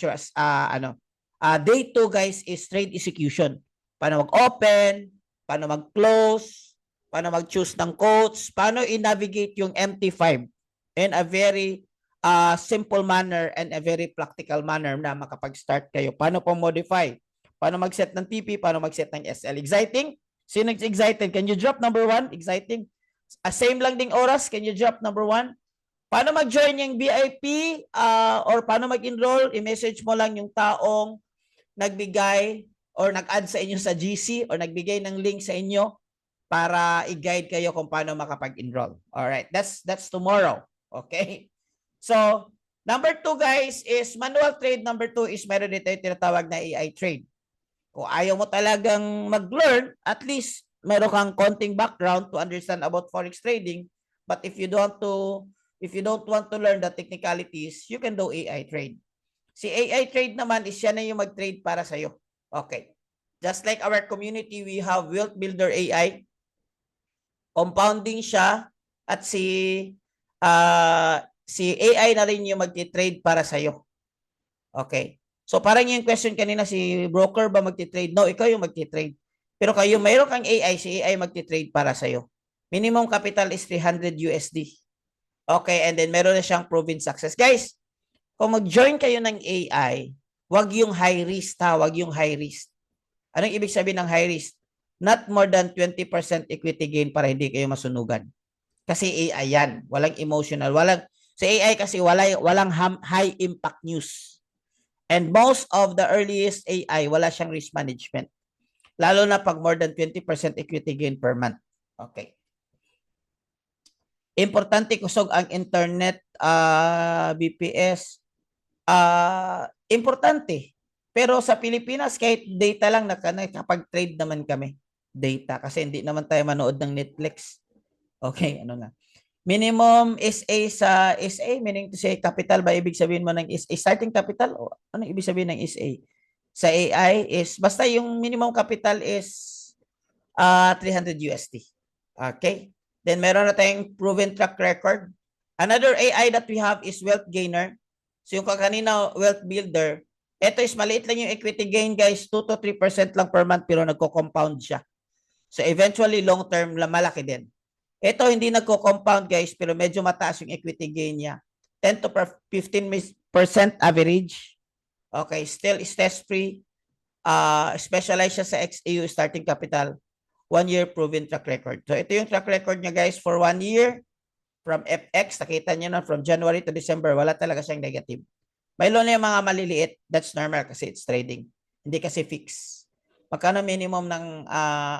day 2, guys, is trade execution. Paano mag-open, paano mag-close, paano mag-choose ng quotes, paano i-navigate yung MT5 in a very simple manner and a very practical manner na makapag-start kayo. Paano po-modify? Paano mag-set ng TP? Paano mag-set ng SL? Exciting? Sino excited? Can you drop number 1? Exciting? Same lang ding oras. Can you drop number 1? Paano mag-join yung VIP or paano mag-enroll? I-message mo lang yung taong nagbigay or nag-add sa inyo sa GC or nagbigay ng link sa inyo para i-guide kayo kung paano makapag-enroll. Alright, that's tomorrow. Okay? So, number 2, guys, is manual trade. Number 2 is meron dito yung tinatawag na AI trade. Kung ayaw mo talagang mag-learn, at least meron kang konting background to understand about forex trading. But if you don't want to learn the technicalities, you can do AI trade. Si AI trade naman is siya na yung mag-trade para sa'yo. Okay. Just like our community, we have Wealth Builder AI. Compounding siya at si AI na rin yung mag-trade para sa'yo. Okay. So parang yung question kanina, si broker ba mag-trade? No, ikaw yung mag-trade. Pero kayo, mayroon kang AI, si AI mag-trade para sa'yo. Minimum capital is 300 USD. Okay, and then meron na siyang proven success. Guys, kung mag-join kayo ng AI, wag yung high risk ha, wag yung high risk. Anong ibig sabihin ng high risk? Not more than 20% equity gain para hindi kayo masunugan. Kasi AI yan, walang emotional, sa AI kasi walang high impact news. And most of the earliest AI, wala siyang risk management. Lalo na pag more than 20% equity gain per month. Okay. Importante kusog ang internet, BPS. Importante. Pero sa Pilipinas, kahit data lang, nakapag-trade naman kami. Data. Kasi hindi naman tayo manood ng Netflix. Okay, ano nga. Minimum SA sa SA, meaning to say capital ba ibig sabihin mo ng SA? Starting capital? O ano ibig sabihin ng SA? Sa AI is, basta yung minimum capital is 300 USD. Okay? Then meron na tayong proven track record. Another AI that we have is wealth gainer. So yung kanina wealth builder, ito is maliit lang yung equity gain guys, 2 to 3% lang per month pero nagko-compound siya. So eventually long term malaki din. Ito hindi nagko-compound guys pero medyo mataas yung equity gain niya. 10 to 15% average. Okay, still stress-free. Specialized siya sa XAU starting capital. 1 year proven track record. So ito yung track record niya guys for 1 year. From FX, nakita niyo na from January to December, wala talaga siyang negative. May loan yung mga maliliit, that's normal kasi it's trading. Hindi kasi fix. Magkano minimum ng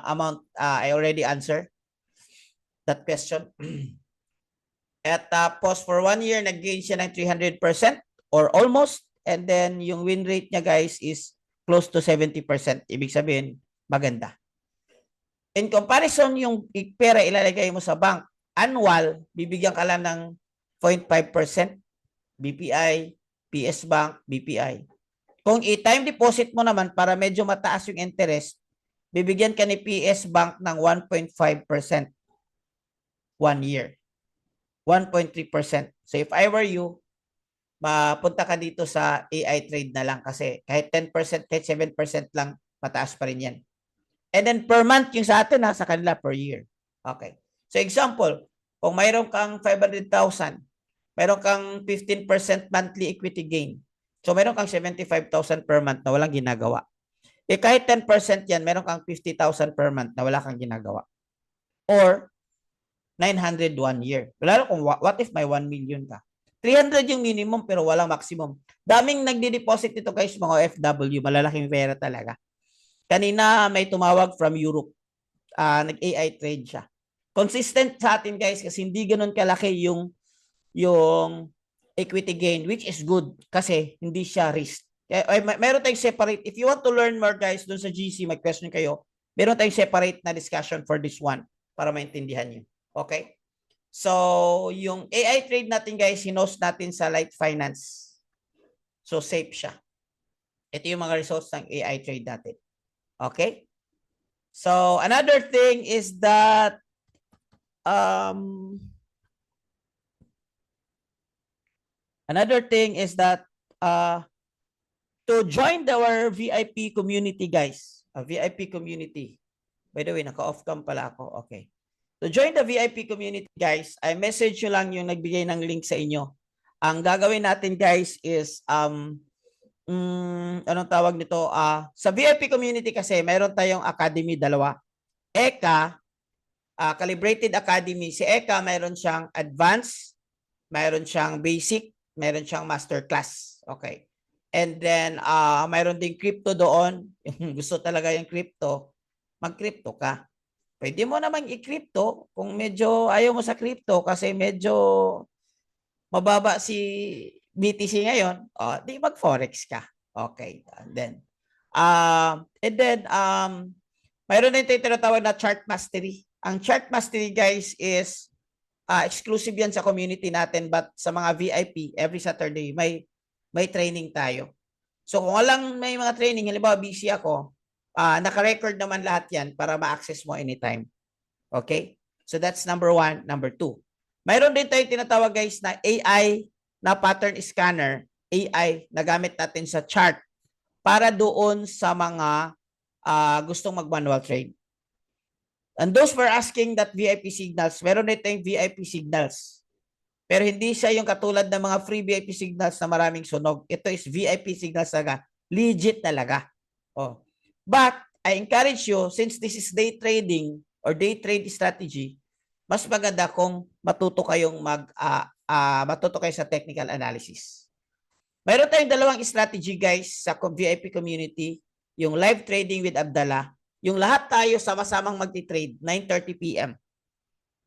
amount? I already answered that question. At tapos for 1 year, nag-gain siya ng 300% or almost. And then yung win rate niya guys is close to 70%. Ibig sabihin, maganda. In comparison, yung pera ilalagay mo sa bank, annual, bibigyan ka lang ng 0.5%, BPI, PS Bank, BPI. Kung i-time deposit mo naman para medyo mataas yung interest, bibigyan ka ni PS Bank ng 1.5%. 1 year. 1.3%. So if I were you, mapunta ka dito sa AI trade na lang kasi kahit 10%, kahit 7% lang, mataas pa rin yan. And then per month yung sa atin sa kanila per year. Okay. So example, kung mayroon kang 500,000, mayroon kang 15% monthly equity gain. So mayroon kang 75,000 per month na walang ginagawa. Eh kahit 10% yan, mayroon kang 50,000 per month na wala kang ginagawa. Or 900 1 year. Lalo kung what if may 1 million ka? 300 yung minimum pero walang maximum. Daming nagdi-deposit ito guys, mga OFW, malalaking pera talaga. Kanina may tumawag from Europe. Nag-AI trade siya. Consistent sa atin guys kasi hindi ganoon kalaki yung equity gain, which is good kasi hindi siya risk. Meron tayong separate. If you want to learn more guys dun sa GC, may question kayo. Meron tayong separate na discussion for this one para maintindihan niyo. Okay? So, yung AI trade natin guys, hinost natin sa Light Finance. So, safe siya. Ito yung mga results ng AI trade natin. Okay? So, another thing is that to join our VIP community guys, a VIP community. By the way, naka-off cam pala ako. Okay. To join the VIP community guys, I message nyo lang yung nagbigay ng link sa inyo. Ang gagawin natin guys is anong tawag nito? Sa VIP community kasi mayroon tayong academy dalawa. ECA, Calibrated Academy. Si ECA mayroon siyang advanced, mayroon siyang basic, mayroon siyang masterclass. Okay. And then mayroon ding crypto doon. Yung gusto talaga yung crypto, mag-crypto ka. Pwede mo namang i-crypto kung medyo ayaw mo sa crypto kasi medyo mababa si BTC ngayon, di mag-forex ka. Okay. And then mayroon din tayo tinatawag na chart mastery. Ang chart mastery guys is exclusive yan sa community natin, but sa mga VIP every Saturday may training tayo. So kung walang may mga training, halimbawa busy ako, naka-record naman lahat yan para ma-access mo anytime. Okay? So that's number 1. Number 2. Mayroon din tayo tinatawag guys na AI na pattern scanner, AI na gamit natin sa chart para doon sa mga gustong mag-manual trade. And those were asking that VIP signals, meron din tayong VIP signals. Pero hindi siya yung katulad ng mga free VIP signals na maraming sunog. Ito is VIP signals talaga. Legit talaga. But I encourage you, since this is day trading or day trade strategy, mas maganda kung matuto kayong matuto kayo sa technical analysis. Mayroon tayong dalawang strategy guys sa VIP community, yung live trading with Abdallah, yung lahat tayo sama-samang magti-trade 9:30 PM.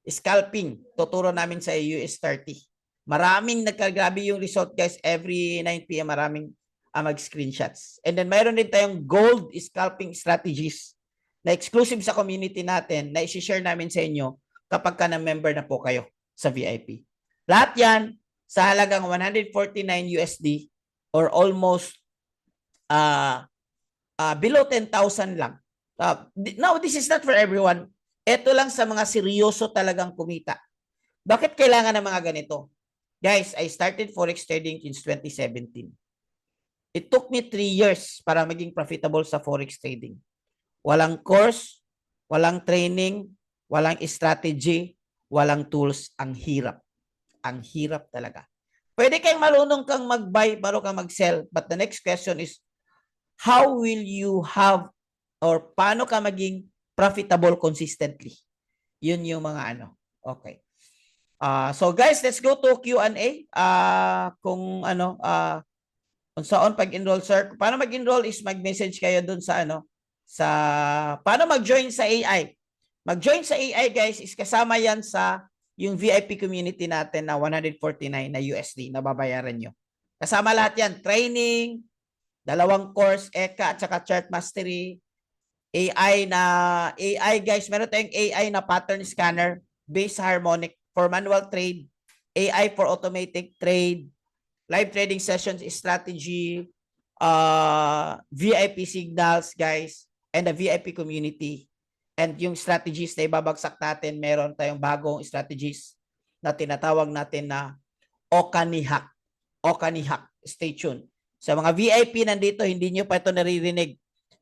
Scalping, tuturo namin sa US 30. Maraming nagkagrabe yung result guys, every 9 PM maraming mag-screenshots. And then mayroon din tayong gold scalping strategies na exclusive sa community natin na i-share namin sa inyo kapag ka na-member na po kayo sa VIP. Lahat yan sa halagang 149 USD or almost below 10,000 lang. Now, this is not for everyone. Ito lang sa mga seryoso talagang kumita. Bakit kailangan ng mga ganito? Guys, I started Forex trading since 2017. It took me 3 years para maging profitable sa Forex trading. Walang course, walang training, walang strategy, walang tools. Ang hirap. Ang hirap talaga. Pwede kayong marunong kang mag-buy, marunong kang mag-sell. But the next question is, how will you have or paano ka maging profitable consistently? Yun yung mga ano. Okay. So guys, let's go to Q&A. Kung ano, kung saan pag-enroll, sir. Paano mag-enroll is mag-message kayo dun sa ano, sa paano mag-join sa AI. Mag-join sa AI, guys, is kasama yan sa yung VIP community natin na 149 na USD na babayaran nyo. Kasama lahat yan. Training, 2 course, EKA at saka chart mastery, AI guys, meron tayong AI na pattern scanner, base harmonic for manual trade, AI for automatic trade, live trading sessions strategy, VIP signals guys, and the VIP community. And yung strategies na ibabagsak natin, meron tayong bagong strategies na tinatawag natin na Okanihak. Okanihak. Stay tuned. Sa mga VIP nandito, hindi nyo pa ito naririnig.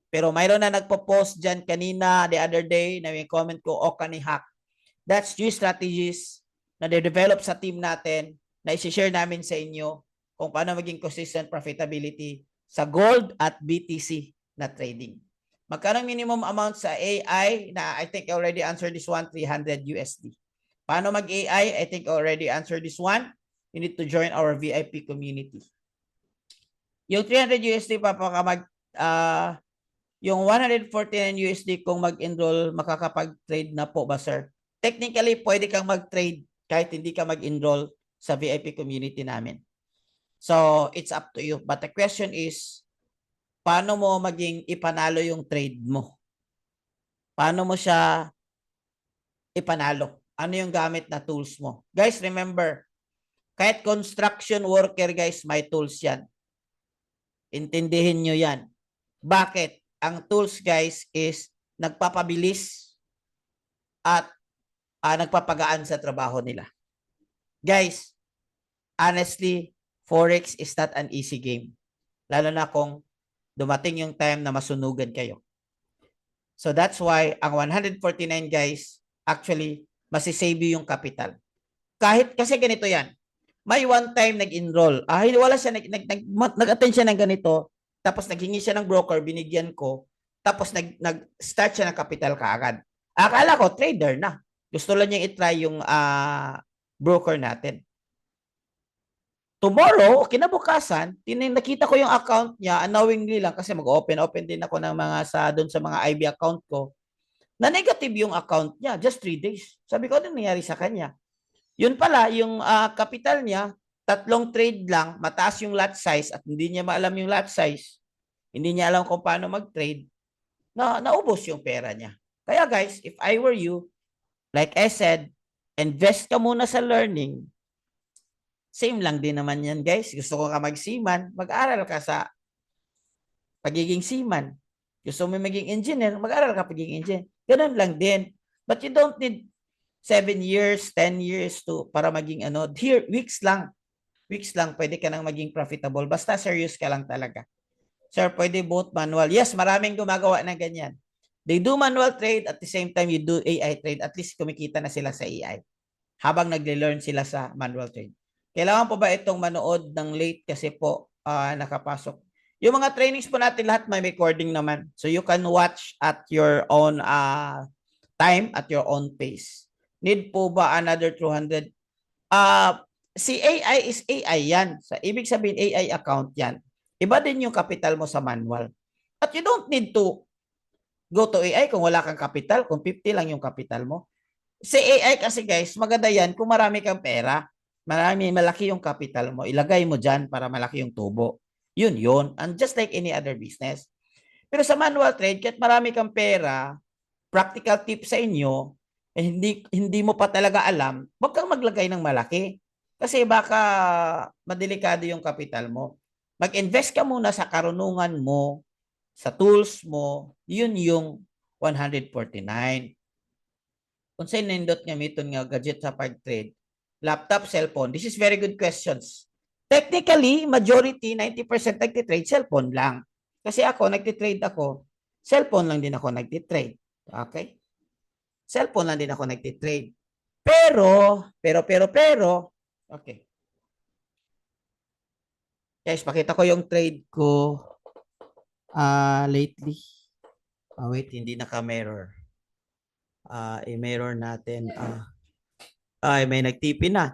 Pero mayroon na nagpo-post dyan kanina, the other day, na may comment ko, Okanihak. That's new strategies na de-develop sa team natin, na isi-share namin sa inyo kung paano maging consistent profitability sa gold at BTC na trading. Magkano minimum amount sa AI na I think I already answered this one, 300 USD. Paano mag-AI? I think I already answered this one. You need to join our VIP community. Yung 300 USD yung 149 USD kung mag-enroll, makakapag-trade na po ba, sir? Technically, pwede kang mag-trade kahit hindi ka mag-enroll sa VIP community namin. So, it's up to you. But the question is, paano mo maging ipanalo yung trade mo? Paano mo siya ipanalo? Ano yung gamit na tools mo? Guys, remember, kahit construction worker, guys, may tools yan. Intindihin nyo yan. Bakit? Ang tools, guys, is nagpapabilis at nagpapagaan sa trabaho nila. Guys, honestly, Forex is not an easy game. Lalo na kung dumating yung time na masunugan kayo. So that's why ang 149 guys, actually, masisave yung capital. Kahit, kasi ganito yan. May one time nag-enroll. Wala siya, nag-attend siya ng ganito, tapos naghingi siya ng broker, binigyan ko, tapos nag-start siya ng capital kaagad. Akala ko, trader na. Gusto lang niya i-try yung broker natin. Tomorrow, kinabukasan, nakita ko yung account niya, unknowingly lang, kasi mag-open din ako ng mga doon sa mga IB account ko, na negative yung account niya, just 3 days. Sabi ko, ano nangyari sa kanya? Yun pala, yung capital niya, 3 trade lang, mataas yung lot size, at hindi niya maalam yung lot size, hindi niya alam kung paano mag-trade, naubos yung pera niya. Kaya guys, if I were you, like I said, invest ka muna sa learning. Same lang din naman yan, guys. Gusto ko ka mag-seaman, mag-aral ka sa pagiging seaman. Gusto mo maging engineer, mag-aral ka pagiging engineer. Ganun lang din. But you don't need 7 years, 10 years para maging here, weeks lang. Weeks lang, pwede ka nang maging profitable. Basta serious ka lang talaga. Sir, pwede both manual. Yes, maraming gumagawa na ganyan. They do manual trade at the same time you do AI trade. At least kumikita na sila sa AI habang nagle-learn sila sa manual trade. Kailangan po ba itong manood ng late kasi po nakapasok? Yung mga trainings po natin lahat may recording naman. So you can watch at your own time, at your own pace. Need po ba another 200? Si AI is AI yan. So, ibig sabihin AI account yan. Iba din yung capital mo sa manual. But you don't need to go to AI kung wala kang capital, kung 50 lang yung capital mo. Si AI kasi guys, maganda yan kung marami kang pera. Malaki yung capital mo, ilagay mo dyan para malaki yung tubo. Yun. And just like any other business. Pero sa manual trade, kahit marami kang pera, practical tip sa inyo, hindi mo pa talaga alam, huwag kang maglagay ng malaki. Kasi baka madelikado yung capital mo. Mag-invest ka muna sa karunungan mo, sa tools mo, yun yung 149. Unsay nindot nga miton nga gadget sa pag-trade? Laptop, cellphone. This is very good questions. Technically, majority, 90% nagtitrade, cellphone lang. Kasi ako, nagtitrade ako, cellphone lang din ako nagtitrade. Okay? Cellphone lang din ako nagtitrade. Pero, okay. Guys, pakita ko yung trade ko lately. Wait, hindi naka-mirror. I-mirror natin. May nag-TP na.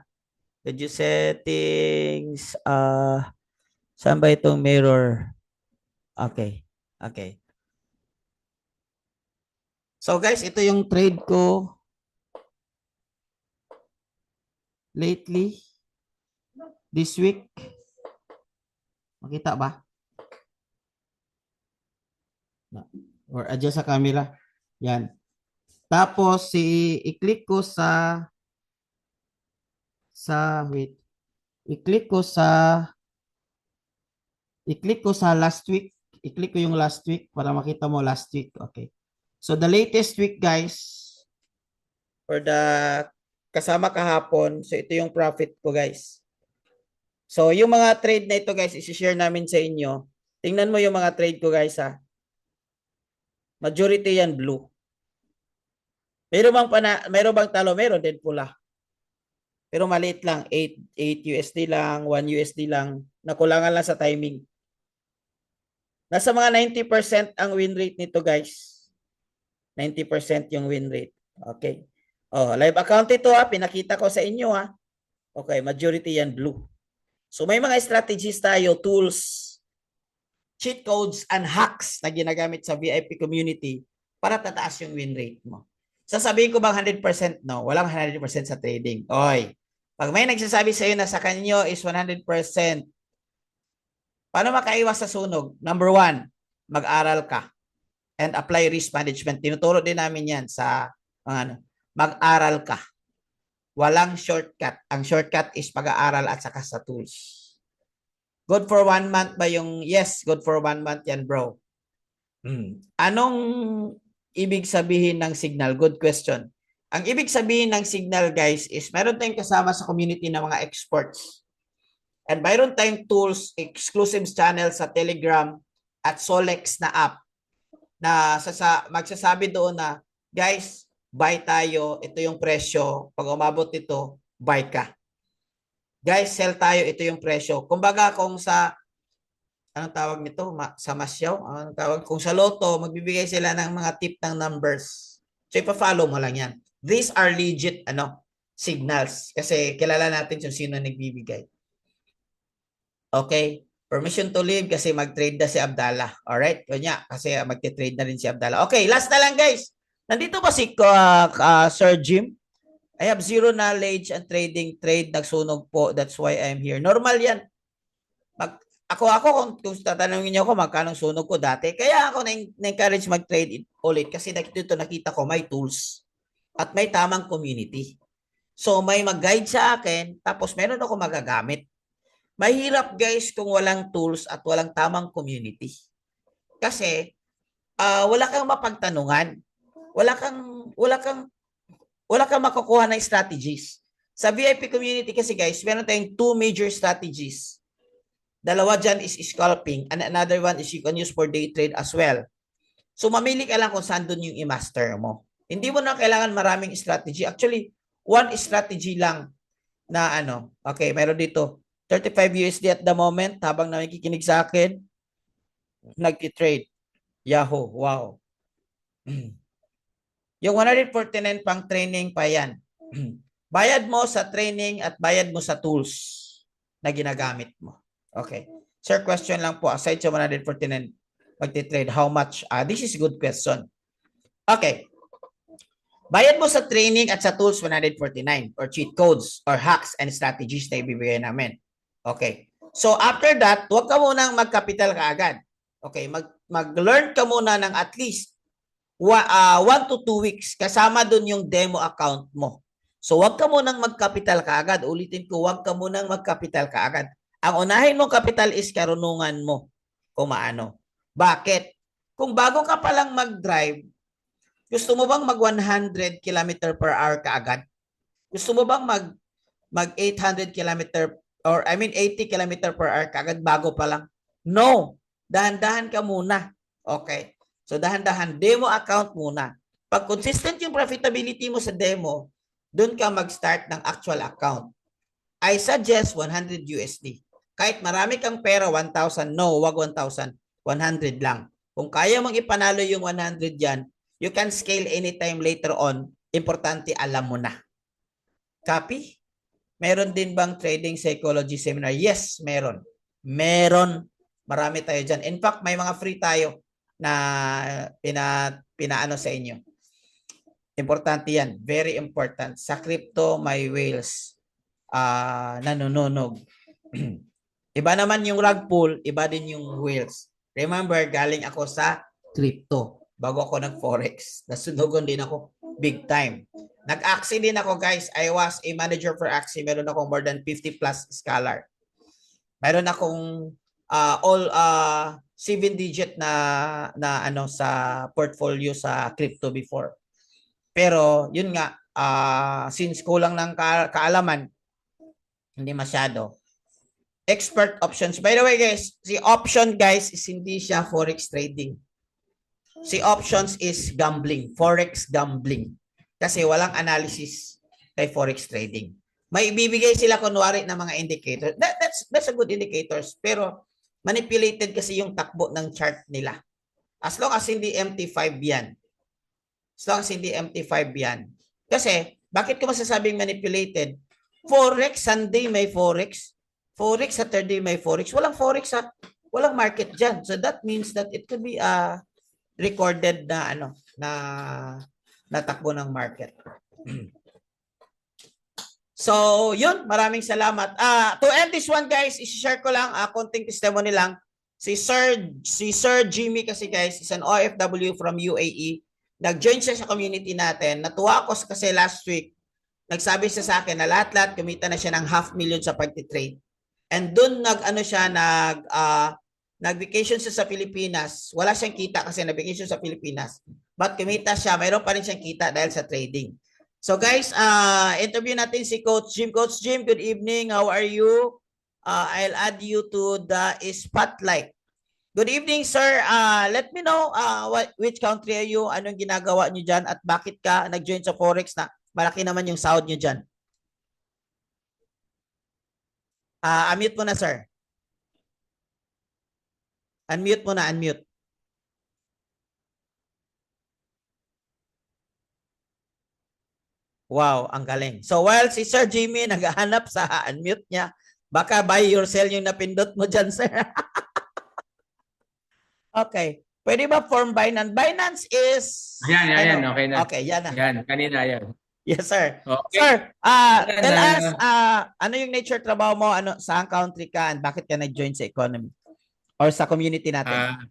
Video settings. Saan ba itong mirror? Okay. Okay. So guys, ito yung trade ko lately. This week. Makita ba? Or adjust sa camera. Yan. Tapos i-click ko wait. I-click ko sa last week. I-click ko yung last week para makita mo last week. Okay. So the latest week guys, for the kasama kahapon, so ito yung profit ko guys. So yung mga trade na ito guys, i-share namin sa inyo. Tingnan mo yung mga trade ko guys ha. Majority yan blue. Mayroon bang talo? Meron din pula. Pero maliit lang, 8 USD lang, 1 USD lang, nakulangan lang sa timing. Nasa mga 90% ang win rate nito guys. 90% yung win rate. Okay. Live account ito ha, pinakita ko sa inyo ha. Okay, majority yan blue. So may mga strategies tayo, tools, cheat codes, and hacks na ginagamit sa VIP community para tataas yung win rate mo. Sasabihin ko bang 100%? No, walang 100% sa trading. Oy, pag may nagsasabi sa iyo na sa kanyo is 100%, paano makaiwas sa sunog? Number 1, mag-aral ka and apply risk management. Tinuturo din namin yan sa mag-aral ka. Walang shortcut. Ang shortcut is pag-aaral at saka sa tools. Good for 1 month ba yung? Yes, good for 1 month yan, bro. Anong ibig sabihin ng signal? Good question. Ang ibig sabihin ng signal, guys, is meron tayong kasama sa community ng mga experts. And mayroon tayong tools, exclusive channel sa Telegram at Solex na app na magsasabi doon na, guys, buy tayo, ito yung presyo. Pag umabot ito, buy ka. Guys, sell tayo, ito yung presyo. Kumbaga kung sa, anong tawag nito? Sa Masyaw? Anong tawag? Kung sa Lotto, magbibigay sila ng mga tip ng numbers. So, ipa-follow mo lang yan. These are legit signals. Kasi kilala natin kung sino nagbibigay. Okay? Permission to leave kasi mag-trade na si Abdallah. Alright? Kanya, kasi mag-trade na rin si Abdallah. Okay, last na lang guys. Nandito ba si Sir Jim? I have zero knowledge and trade nagsunog po. That's why I'm here. Normal yan. Ako kung tatanungin niyo ako magkano sunog ko dati, kaya ako na-encourage mag-trade ulit kasi nakita ko may tools at may tamang community. So may mag-guide sa akin tapos meron ako magagamit. Mahirap guys kung walang tools at walang tamang community. Kasi wala kang mapagtanungan. Wala kang makukuha ng strategies. Sa VIP community kasi guys, meron tayong 2 major strategies. Dalawa dyan is scalping and another one is you can use for day trade as well. So mamili ka lang kung saan dun yung i-master mo. Hindi mo na kailangan maraming strategy. Actually, one strategy lang na okay, meron dito 35 USD at the moment habang nakikinig sa akin, nag-trade. Yahoo, wow. Yung 149 pang training pa yan. Bayad mo sa training at bayad mo sa tools na ginagamit mo. Okay. Sir, question lang po. Aside sa 149 magti-trade, how much? This is a good question. Okay. Bayad mo sa training at sa tools 149 or cheat codes or hacks and strategies na ibibigay namin. Okay. So after that, huwag ka munang mag-capital kaagad. Okay. Mag-learn ka muna ng at least 1 to 2 weeks kasama dun yung demo account mo. So huwag ka munang mag-capital kaagad. Ulitin ko, huwag ka munang mag-capital kaagad. Ang unahin mong capital is karunungan mo kung maano. Bakit? Kung bago ka palang mag-drive, Gusto mo bang mag 100 kilometer per hour kaagad? Gusto mo bang mag 800 kilometer or I mean 80 kilometer per hour kaagad bago pa lang? No. Dahan-dahan ka muna. Okay. So dahan-dahan, demo account muna. Pag consistent yung profitability mo sa demo, doon ka mag-start ng actual account. I suggest 100 USD. Kahit marami kang pera, 1,000, no, wag 1,000. 100 lang. Kung kaya mong ipanalo yung 100 yan, you can scale anytime later on. Importante, alam mo na. Copy? Meron din bang trading psychology seminar? Yes, meron. Meron. Marami tayo dyan. In fact, may mga free tayo na pinaano sa inyo. Importante yan. Very important. Sa crypto, may whales nanununog. Iba naman yung rug pull, iba din yung whales. Remember, galing ako sa crypto bago ako nag-forex. Nasunugon din ako big time. Nag-Axie din ako, guys. I was a manager for Axie. Meron akong more than 50 plus scholar. Meron akong all 7-digit na ano sa portfolio sa crypto before. Pero yun nga, since kulang ng kaalaman, hindi masyado. Expert options. By the way, guys, si option, guys, is hindi siya forex trading. Si options is gambling, forex gambling. Kasi walang analysis kay forex trading. May ibibigay sila kunwari ng mga indicator. That's a good indicators. Pero manipulated kasi yung takbo ng chart nila. As long as hindi MT5 yan. As long as hindi MT5 yan. Kasi, bakit ko masasabing manipulated? Forex, Sunday may forex. Forex, Saturday may forex. Walang forex walang market dyan. So that means that it could be recorded na na takbo ng market. So, yun. Maraming salamat. To end this one, guys, i-share ko lang, konting testimony lang. Si Sir Jimmy kasi, guys, is an OFW from UAE. Nag-join siya sa community natin. Natuwa ako kasi last week, nagsabi siya sa akin na lahat-lahat kumita na siya ng 500,000 sa pagtitrade. And doon nag-vacation siya sa Pilipinas. Wala siyang kita kasi nag-vacation sa Pilipinas. But kumita siya, mayroon pa rin siyang kita dahil sa trading. So guys, interview natin si Coach Jim. Coach Jim, good evening. How are you? I'll add you to the spotlight. Good evening, sir. Let me know which country are you, anong ginagawa niyo dyan, at bakit ka nag-join sa Forex na malaki naman yung sahod niyo dyan. Unmute mo na, sir. Unmute mo na, unmute. Wow, ang galing. So while si Sir Jimmy naghahanap sa unmute niya, baka buy or sell yung napindot mo dyan, sir. Okay. Pwede ba form Binance? Binance is... Yan. Okay na. Okay, yan na. Yan, kanina yan. Yes, sir. Okay. Sir, tell us, ano yung nature trabaho mo, saan country ka, and bakit ka nag-join sa economy? Or sa community natin?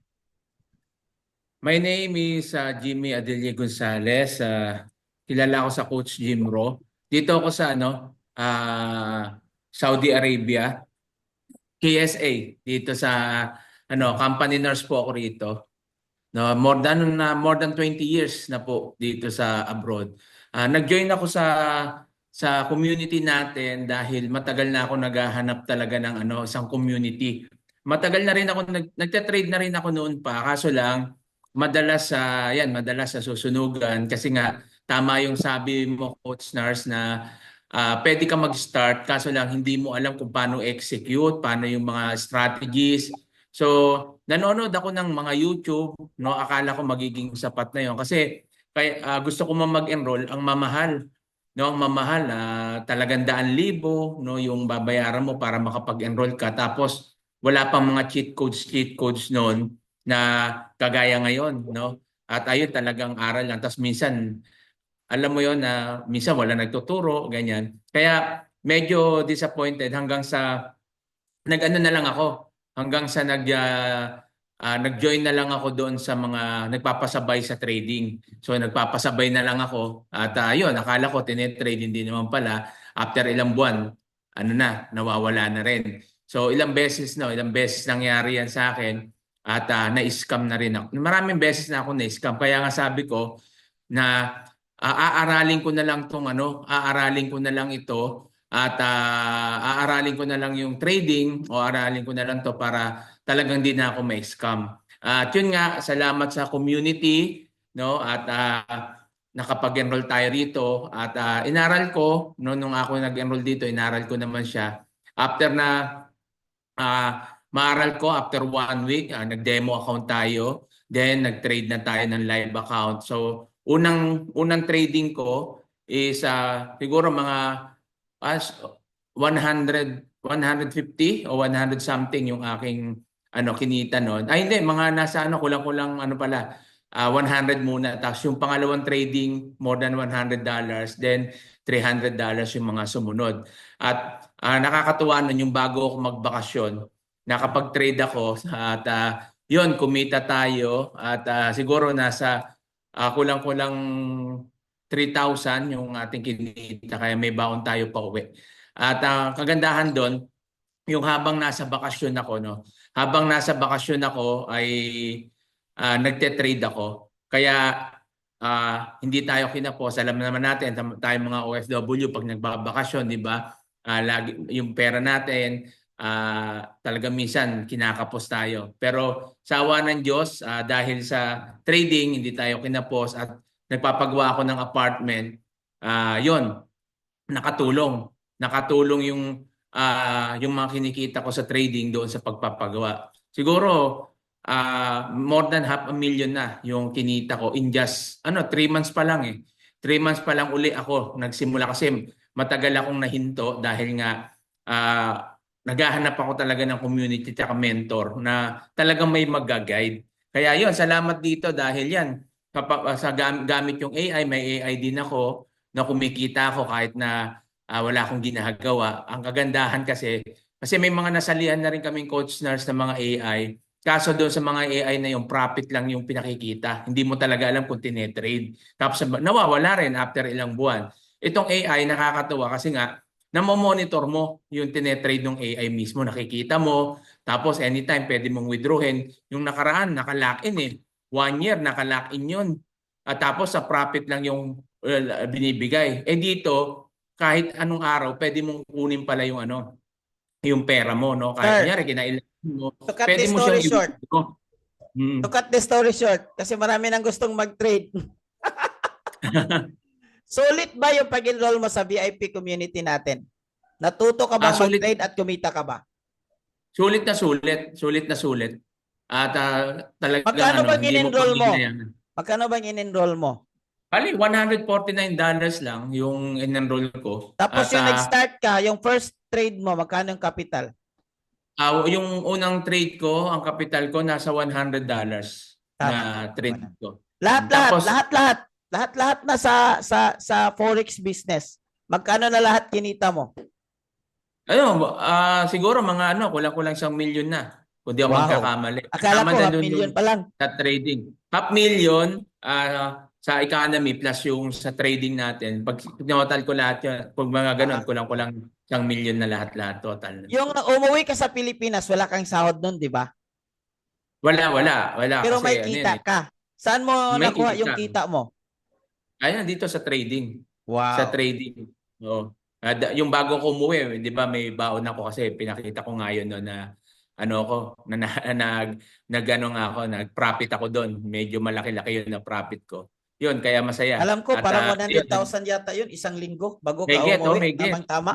My name is Jimmy Adelia Gonzalez. Kilala ako sa Coach Jim Ro. Dito ako sa Saudi Arabia. KSA. Dito sa company nurse po ako rito. No, more than 20 years na po dito sa abroad. Nag-join ako sa community natin dahil matagal na ako naghahanap talaga ng isang community. Matagal na rin ako nagte-trade na rin ako noon pa, kaso lang madalas sa susunugan kasi nga tama yung sabi mo, Coach Nars, na pwede ka mag-start kaso lang hindi mo alam kung paano execute, paano yung mga strategies. So, nanonood ako ng mga YouTube, no, akala ko magiging sapat na 'yon kasi gusto ko mag-enroll, ang mamahal. No, ang mamahal talagang 100,000, no, yung babayaran mo para makapag-enroll ka. Tapos wala pang mga cheat codes noon na kagaya ngayon, no? At ayun talagang aral lang. Tapos minsan alam mo 'yon na minsan wala nagtuturo, ganyan. Kaya medyo disappointed hanggang sa nag-ano na lang ako. Hanggang sa nag-join na lang ako doon sa mga nagpapasabay sa trading. So nagpapasabay na lang ako at ayun, akala ko tinetrade, hindi naman pala. After ilang buwan, nawawala na rin. So ilang beses nangyari yan sa akin at na-scam na rin ako. Maraming beses na ako na-scam. Kaya nga sabi ko, na aaralin ko na lang aaralin ko na lang ito at aaralin ko na lang yung trading o aaralin ko na lang to para talagang di na ako ma-scam. At yun nga, salamat sa community, no? At nakapag-enroll tayo rito at inaral ko nung ako nag-enroll dito, inaral ko naman siya. After na maaral ko after 1 week, nag-demo account tayo, then nag-trade na tayo ng live account. So unang trading ko is siguro mga 150 o 100 something yung aking kinita noon. Ay hindi, mga nasa kulang-kulang 100 muna. Tapos yung pangalawang trading, more than $100, then $300 yung mga sumunod. At nakakatuwa nun yung bago ako magbakasyon, nakapag-trade ako at yun, kumita tayo at siguro nasa kulang-kulang 3,000 yung ating kinita, kaya may baon tayo pa uwi. At kagandahan doon, yung habang nasa bakasyon ako, habang nasa bakasyon ako ay nagte-trade ako. Kaya hindi tayo kinapos. Alam naman natin, tayo mga OFW, pag nagbabakasyon, di ba? Lagi, yung pera natin, talaga minsan kinakapos tayo. Pero sa awa ng Diyos, dahil sa trading, hindi tayo kinapos at nagpapagawa ako ng apartment, yon nakatulong. Nakatulong yung mga kinikita ko sa trading doon sa pagpapagawa. Siguro, more than 500,000 na yung kinita ko in just 3 months pa lang eh. 3 months pa lang uli ako nagsimula kasi matagal akong nahinto dahil nga naghahanap ako talaga ng community at mentor na talagang may mag-guide. Kaya yon, salamat dito dahil yan kapag sa gamit yung AI, may AI din ako na kumikita ako kahit na wala akong ginagawa. Ang kagandahan kasi may mga nasalihan na rin kaming coach nurse ng mga AI. Kaso doon sa mga AI na yung profit lang yung pinakikita. Hindi mo talaga alam kung tinetrade. Tapos nawawala rin after ilang buwan. Itong AI nakakatuwa kasi nga namomonitor mo yung tinetrade ng AI mismo. Nakikita mo. Tapos anytime pwede mong withdrawin. Yung nakaraan nakalock in 1 year nakalock in yun. At tapos sa profit lang yung binibigay. Dito kahit anong araw pwede mong kunin pala yung yung pera mo, no? Kahit kunyari kinailangan mo, To cut pwede the mo story siyang short. i-withdraw. To cut the story short, kasi marami nang gustong mag-trade. Sulit ba yung pag-enroll mo sa VIP community natin? Natuto ka ba Sulit. mag-trade at kumita ka ba? Sulit na sulit. Sulit na sulit. At talagang Magkano bang hindi mo in-enroll mo? paghihinayaan. Magkano bang in-enroll mo? Bali, $149 lang yung in-enroll ko. Tapos At yung nag-start ka, yung first trade mo, magkano yung capital? yung unang trade ko, ang capital ko nasa $100 na trade ko. Lahat na sa forex business. Magkano na lahat kinita mo? Siguro mga kulang-kulang 1,000,000 na. Kung di ako magkakamali. Akala ko Kasama 500,000 pa lang. Sa trading. 500,000 sa economy plus yung sa trading natin. Pag tinotal ko lahat yun, pag mga ganun, kulang-kulang 1,000,000 na lahat total. Yung umuwi ka sa Pilipinas, wala kang sahod nun, di ba? Wala. Pero Kasi, may kita ka. Saan mo may nakuha kita yung ka. kita mo? Ayun, dito sa trading. Wow. Sa trading. Oo. Yung bago ko umuwi, di ba may baon ako kasi pinakita ko nga yun na nag-profit ako doon. Medyo malaki-laki yun na profit ko. Yun, kaya masaya. Alam ko, parang 100,000 yata yun, isang linggo, bago ka umuwi. Tamang-tama.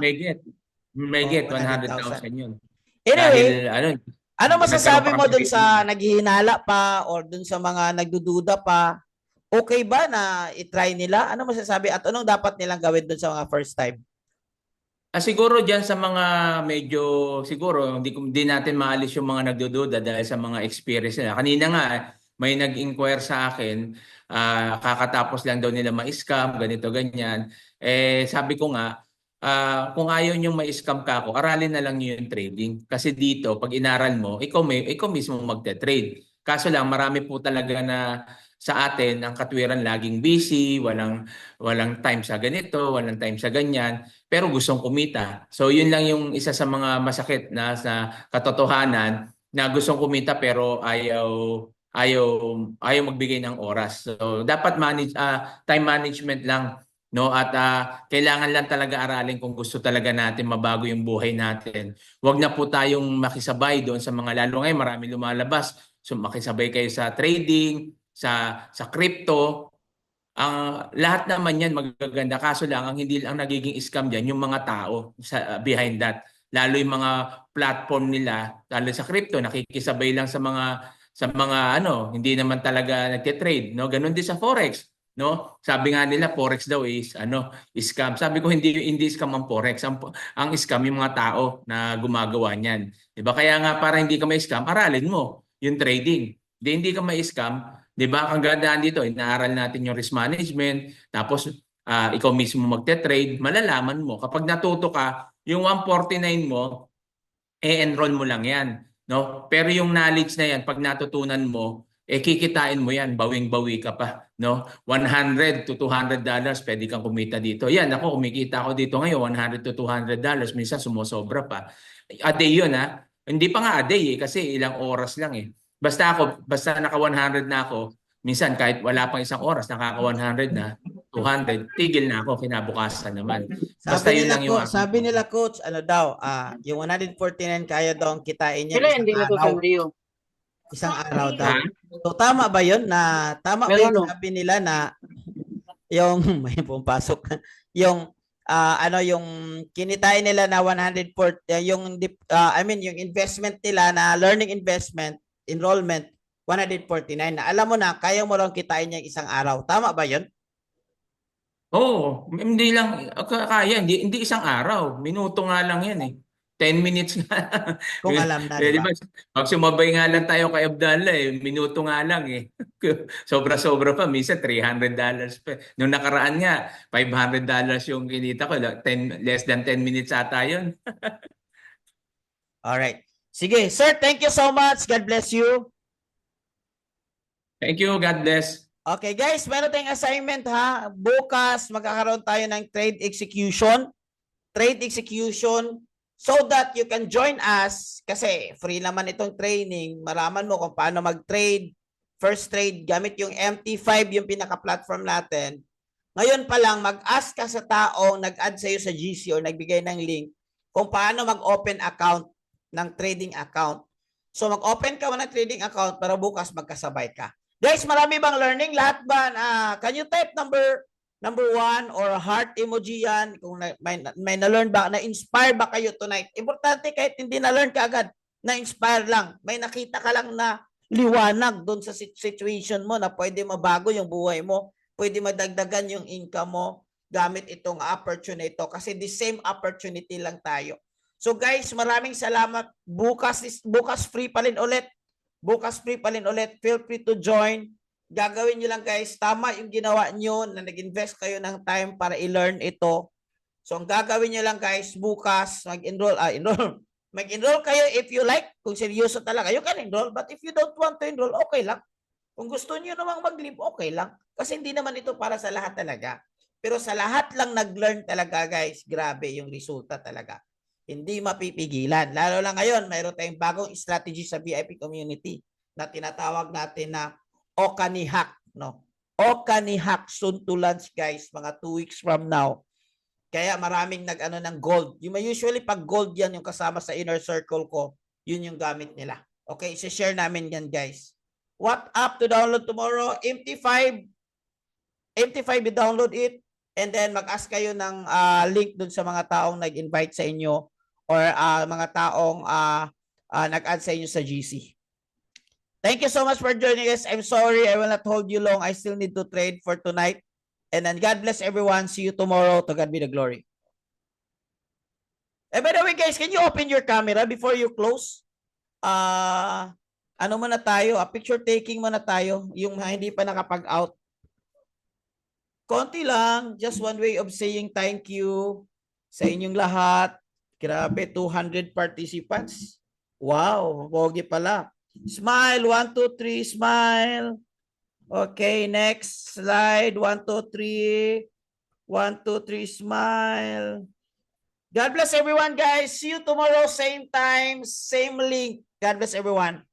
May get 100,000 yun. Anyway, Dahil, ano masasabi mo dun sa naghihinala pa or dun sa mga nagdududa pa? Okay ba na itry nila? Ano masasabi at anong dapat nilang gawin dun sa mga first time? Siguro diyan sa mga medyo siguro hindi natin maalis yung mga nagdududa dahil sa mga experience nila. Kanina nga may nag-inquire sa akin, kakatapos lang daw nila ma-scam, ganito ganyan. Sabi ko nga kung ayaw niyong ma-scam ka ako, aralin na lang niyo yung trading. Kasi dito pag inaral mo, ikaw mismo magte-trade. Kaso lang marami po talaga na sa atin ang katwiran laging busy, walang time sa ganito, walang time sa ganyan, pero gustong kumita. So yun lang yung isa sa mga masakit na sa katotohanan na gustong kumita pero ayaw ayaw magbigay ng oras. So dapat time management lang, no? At kailangan lang talaga aralin kung gusto talaga natin mabago yung buhay natin. Huwag na po tayong makisabay doon sa mga, lalo ngayon marami lumalabas. So makisabay kayo sa trading, sa crypto. Lahat naman yan magaganda, kaso lang ang hindi lang nagiging scam diyan yung mga tao behind that. Lalo yung mga platform nila, lalo sa crypto, nakikisabay lang sa mga hindi naman talaga nagte-trade, no? Ganun din sa forex, no? Sabi nga nila forex daw is scam. Sabi ko hindi scam ang forex. Ang scam yung mga tao na gumagawa niyan. 'Di ba? Kaya nga para hindi ka ma-scam, aralin mo yung trading. Hindi ka ma-scam. 'Di ba? Ang gandaan dito, inaaral natin yung risk management, tapos ikaw mismo magte-trade, malalaman mo. Kapag natuto ka, yung 149 mo, enroll mo lang 'yan, no? Pero yung knowledge na 'yan, pag natutunan mo, kikitain mo 'yan, bawing-bawi ka pa, no? $100 to $200 pwede kang kumita dito. Yan, ako kumikita ako dito ngayon, $100 to $200, minsan sumosobra pa. A day 'yun, ha? Hindi pa nga a day kasi ilang oras lang eh. Basta naka 100 na ako, minsan kahit wala pang isang oras, nakaka 100 na, 200, tigil na ako kinabukasan naman. Basta yun lang yung Sabi nila coach, ano daw, yung 149 kaya daw ang kitain niya Kailan hindi na to araw. Sanrio? Isang araw daw. Ha? So tama ba 'yun? Tama ba Meron, yung no? sabi nila na yung may pumapasok yung yung kinitain nila na 140 yung yung investment nila na learning investment enrollment 149 na alam mo na kaya mo lang kitain niya isang araw. Tama ba 'yun? Oo, hindi lang kaya, hindi isang araw. Minuto nga lang 'yan eh. 10 minutes nga. Kung alam na, Eh, di di ba? ba? Pag sumabay nga lang tayo kay Abdallah minuto nga lang eh. Sobra-sobra pa, minsan $300 pa. Nung nakaraan nga, $500 yung kinita ko, less than 10 minutes ata 'yun. All right. Sige, sir, thank you so much. God bless you. Thank you, God bless. Okay guys, meron tayong assignment ha. Bukas magkakaroon tayo ng trade execution. Trade execution so that you can join us kasi free naman itong training. Malaman mo kung paano mag-trade. First trade gamit yung MT5, yung pinaka-platform natin. Ngayon pa lang, mag-ask ka sa taong nag-add sa'yo sa GC or nagbigay ng link kung paano mag-open account ng trading account. So mag-open ka ng trading account para bukas magkasabay ka. Guys, marami bang learning? Lahat ba? Can you type number 1 or heart emoji yan? Kung may na-learn ba? Na-inspire ba kayo tonight? Importante kahit hindi na-learn ka agad. Na-inspire lang. May nakita ka lang na liwanag doon sa situation mo na pwede mabago yung buhay mo. Pwede madagdagan yung income mo gamit itong opportunity. Kasi the same opportunity lang tayo. So guys, maraming salamat. Bukas free pa rin ulit. Feel free to join. Gagawin nyo lang guys, tama yung ginawa nyo na nag-invest kayo ng time para i-learn ito. So ang gagawin nyo lang guys, bukas mag-enroll kayo if you like. Kung seryoso talaga, you can enroll. But if you don't want to enroll, okay lang. Kung gusto nyo namang mag-leave, okay lang. Kasi hindi naman ito para sa lahat talaga. Pero sa lahat lang nag-learn talaga guys, grabe yung resulta talaga. Hindi mapipigilan. Lalo lang ngayon, mayroon tayong bagong strategy sa VIP community na tinatawag natin na Okanihak, no? Okanihak soon to launch guys, mga 2 weeks from now. Kaya maraming nag-ano ng gold. Usually pag gold yan yung kasama sa inner circle ko, yun yung gamit nila. Okay, i-share namin yan guys. What app to download tomorrow? MT5, i-download it and then mag-ask kayo ng link dun sa mga taong nag-invite sa inyo or mga taong nag-add sa inyo sa GC. Thank you so much for joining us. I'm sorry I will not hold you long. I still need to trade for tonight. And then God bless everyone. See you tomorrow. To God be the glory. Eh, by the way, guys, can you open your camera before you close? Ano muna tayo? Picture taking muna tayo. Yung hindi pa nakapag-out. Konti lang. Just one way of saying thank you sa inyong lahat. Grabe, 200 participants. Wow, pogi pala. Smile, 1, 2, 3, smile. Okay, next slide, 1, 2, 3. 1, 2, 3, smile. God bless everyone, guys. See you tomorrow, same time, same link. God bless everyone.